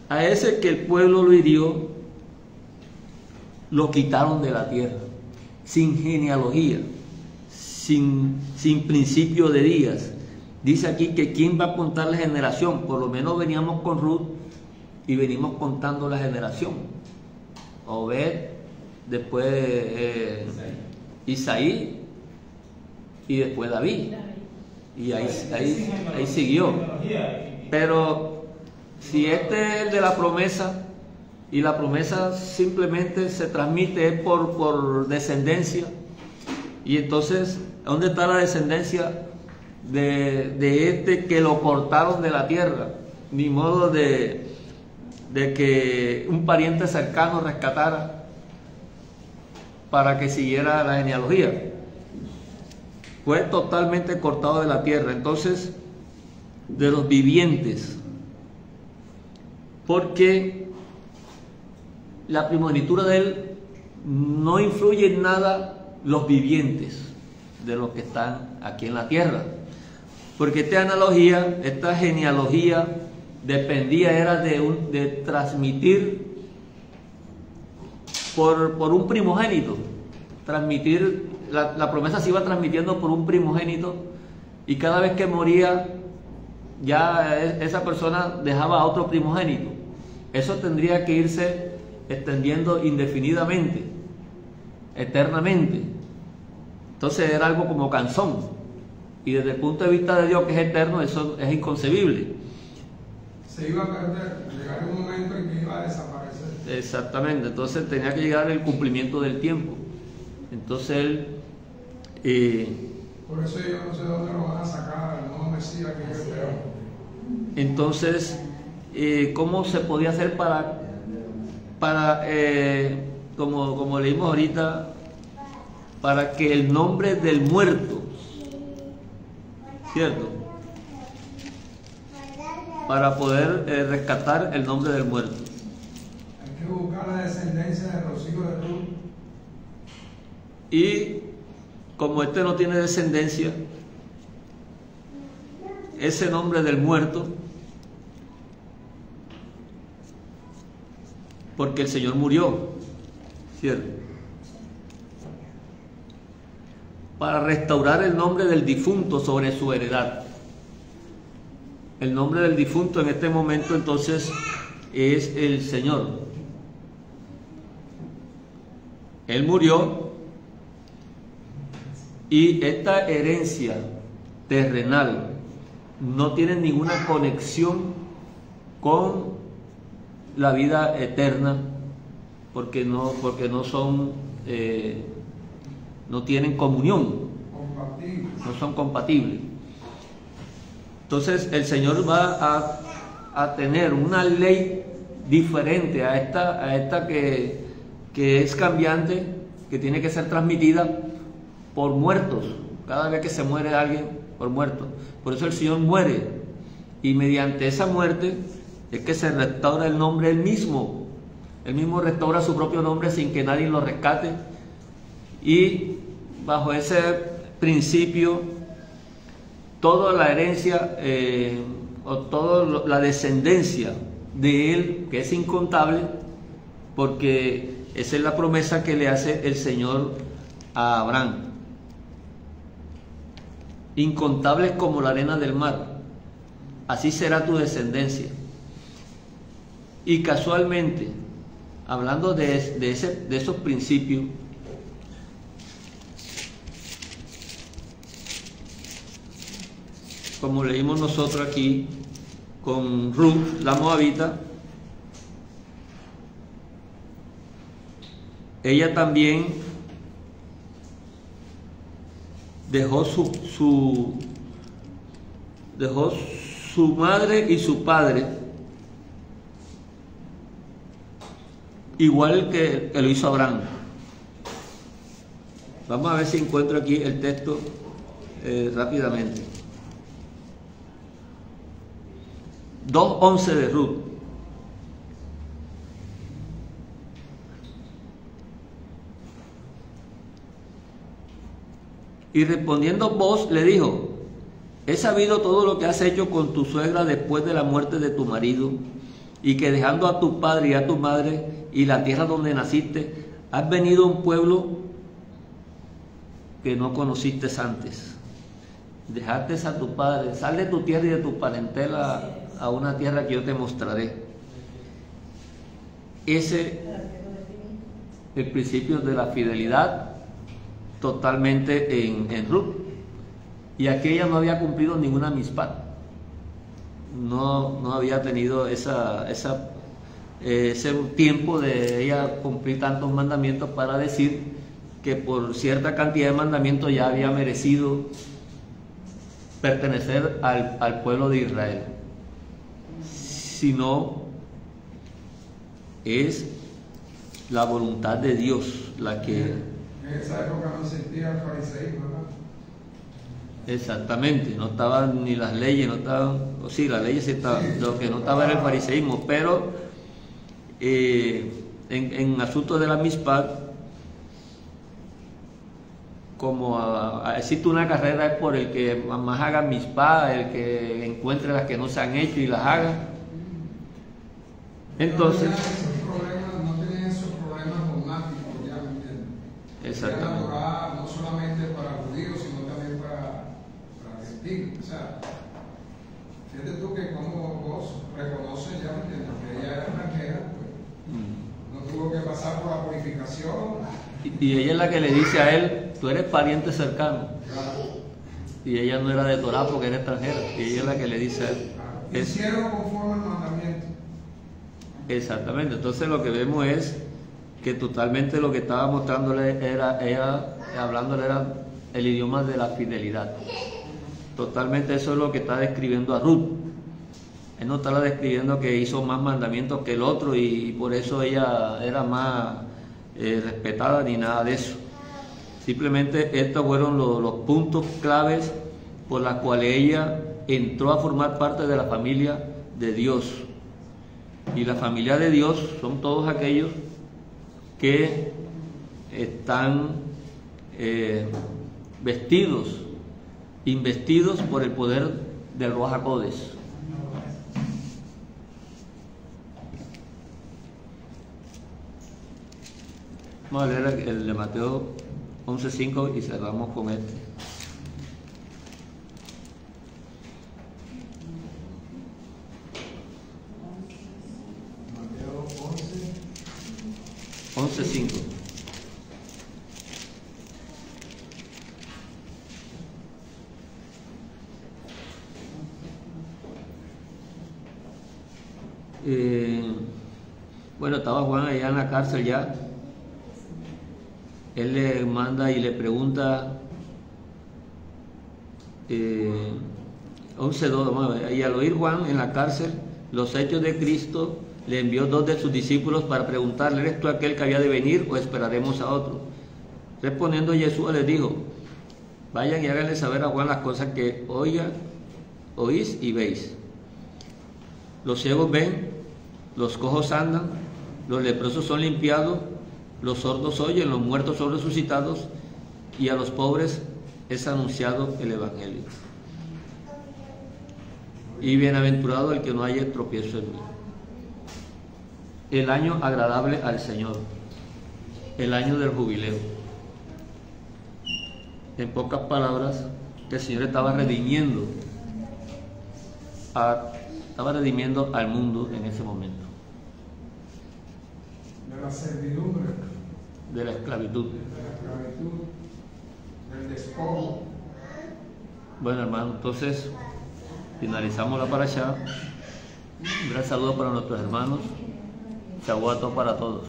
a ese que el pueblo lo hirió, lo quitaron de la tierra, sin genealogía, sin principio de días. Dice aquí que quién va a contar la generación. Por lo menos veníamos con Ruth y venimos contando la generación. Obed, después Isaí, y después David. Y ahí siguió. Pero si este es el de la promesa, y la promesa simplemente se transmite por descendencia, y entonces, ¿dónde está la descendencia de este que lo cortaron de la tierra? Ni modo de que un pariente cercano rescatara para que siguiera la genealogía. Fue totalmente cortado de la tierra. Entonces, de los vivientes, porque la primogenitura de él no influye en nada los vivientes de los que están aquí en la tierra, porque esta genealogía era de transmitir por un primogénito. Transmitir, la promesa se iba transmitiendo por un primogénito, y cada vez que moría ya esa persona dejaba a otro primogénito. Eso tendría que irse extendiendo indefinidamente, eternamente. Entonces era algo como canzón, y desde el punto de vista de Dios, que es eterno, eso es inconcebible. Se iba a perder, llegaría un momento en que iba a desaparecer. Exactamente. Entonces tenía que llegar el cumplimiento del tiempo. Entonces él por eso yo no sé dónde lo van a sacar al nuevo Mesías que yo espero. Entonces, ¿cómo se podía hacer para como leímos ahorita, para que el nombre del muerto, ¿cierto? Para poder rescatar el nombre del muerto. Hay que buscar la descendencia de los hijos de Ruth. Y como este no tiene descendencia, ese nombre del muerto, porque el Señor murió, ¿cierto? Para restaurar el nombre del difunto sobre su heredad. El nombre del difunto en este momento entonces es el Señor. Él murió, y esta herencia terrenal no tiene ninguna conexión con la vida eterna, porque no son, no tienen comunión, no son compatibles. Entonces el Señor va a tener una ley diferente a esta que es cambiante, que tiene que ser transmitida por muertos. Cada vez que se muere alguien, por muerto. Por eso el Señor muere, y mediante esa muerte es que se restaura el nombre Él mismo. Él mismo restaura su propio nombre sin que nadie lo rescate, y bajo ese principio toda la herencia o toda la descendencia de Él, que es incontable, porque esa es la promesa que le hace el Señor a Abraham. Incontables como la arena del mar, así será tu descendencia. Y casualmente, hablando de esos principios, como leímos nosotros aquí con Ruth, la moabita, ella también dejó su madre y su padre, igual que lo hizo Abraham. Vamos a ver si encuentro aquí el texto rápidamente. 2:11 de Ruth. Y respondiendo Booz le dijo: he sabido todo lo que has hecho con tu suegra después de la muerte de tu marido, y que dejando a tu padre y a tu madre y la tierra donde naciste, has venido a un pueblo que no conociste antes. Dejaste a tu padre, sal de tu tierra y de tu parentela a una tierra que yo te mostraré. Ese es el principio de la fidelidad totalmente en Ruth. Y aquí ella no había cumplido ninguna mispad, no había tenido ese tiempo de ella cumplir tantos mandamientos para decir que por cierta cantidad de mandamientos ya había merecido pertenecer al pueblo de Israel, sino es la voluntad de Dios la que... En esa época no existía el fariseísmo, ¿verdad? Exactamente, no estaban ni las leyes, no estaban, o sí, las leyes sí estaban, lo que no estaba era el fariseísmo, pero en asuntos de la mispad, como existe una carrera es por el que más haga mispad, el que encuentre las que no se han hecho y las haga. Entonces, no tenían esos problemas dogmáticos, ya me entienden. exactamente. Era la Torá no solamente para judíos, sino también para gentiles. O sea, fíjate tú que como vos reconoces, ya me entiendes, que ella era extranjera, pues, no tuvo que pasar por la purificación. Y ella es la que le dice a él: tú eres pariente cercano. Claro. Y ella no era de Torá porque era extranjera. Y ella es la que le dice a él. Hicieron conforme al mandamiento. Exactamente. Entonces lo que vemos es que totalmente lo que estaba mostrándole era, ella hablándole era el idioma de la fidelidad. Totalmente eso es lo que está describiendo a Ruth. Él no está describiendo que hizo más mandamientos que el otro y por eso ella era más respetada ni nada de eso. Simplemente estos fueron los puntos claves por los cuales ella entró a formar parte de la familia de Dios. Y la familia de Dios son todos aquellos que están investidos por el poder del Ruach HaKodesh. Vamos a leer el de Mateo 11:5 y cerramos con este. Mateo 11:5. Bueno, estaba Juan allá en la cárcel ya. Él le manda y le pregunta 11:2, vamos a ver. Y al oír Juan en la cárcel los hechos de Cristo, le envió 2 de sus discípulos para preguntarle: ¿eres tú aquel que había de venir o esperaremos a otro? Respondiendo Jesús les dijo: vayan y háganle saber a Juan las cosas que oís y veis. Los ciegos ven, los cojos andan, los leprosos son limpiados, los sordos oyen, los muertos son resucitados, y a los pobres es anunciado el Evangelio. Y bienaventurado el que no haya tropiezo en mí. El año agradable al Señor, el año del jubileo. En pocas palabras, el Señor estaba redimiendo al mundo en ese momento. De la servidumbre, De la esclavitud. de la esclavitud, del despojo. Bueno, hermano, entonces finalizamos la parashá. Un gran saludo para nuestros hermanos. Shavuot para todos.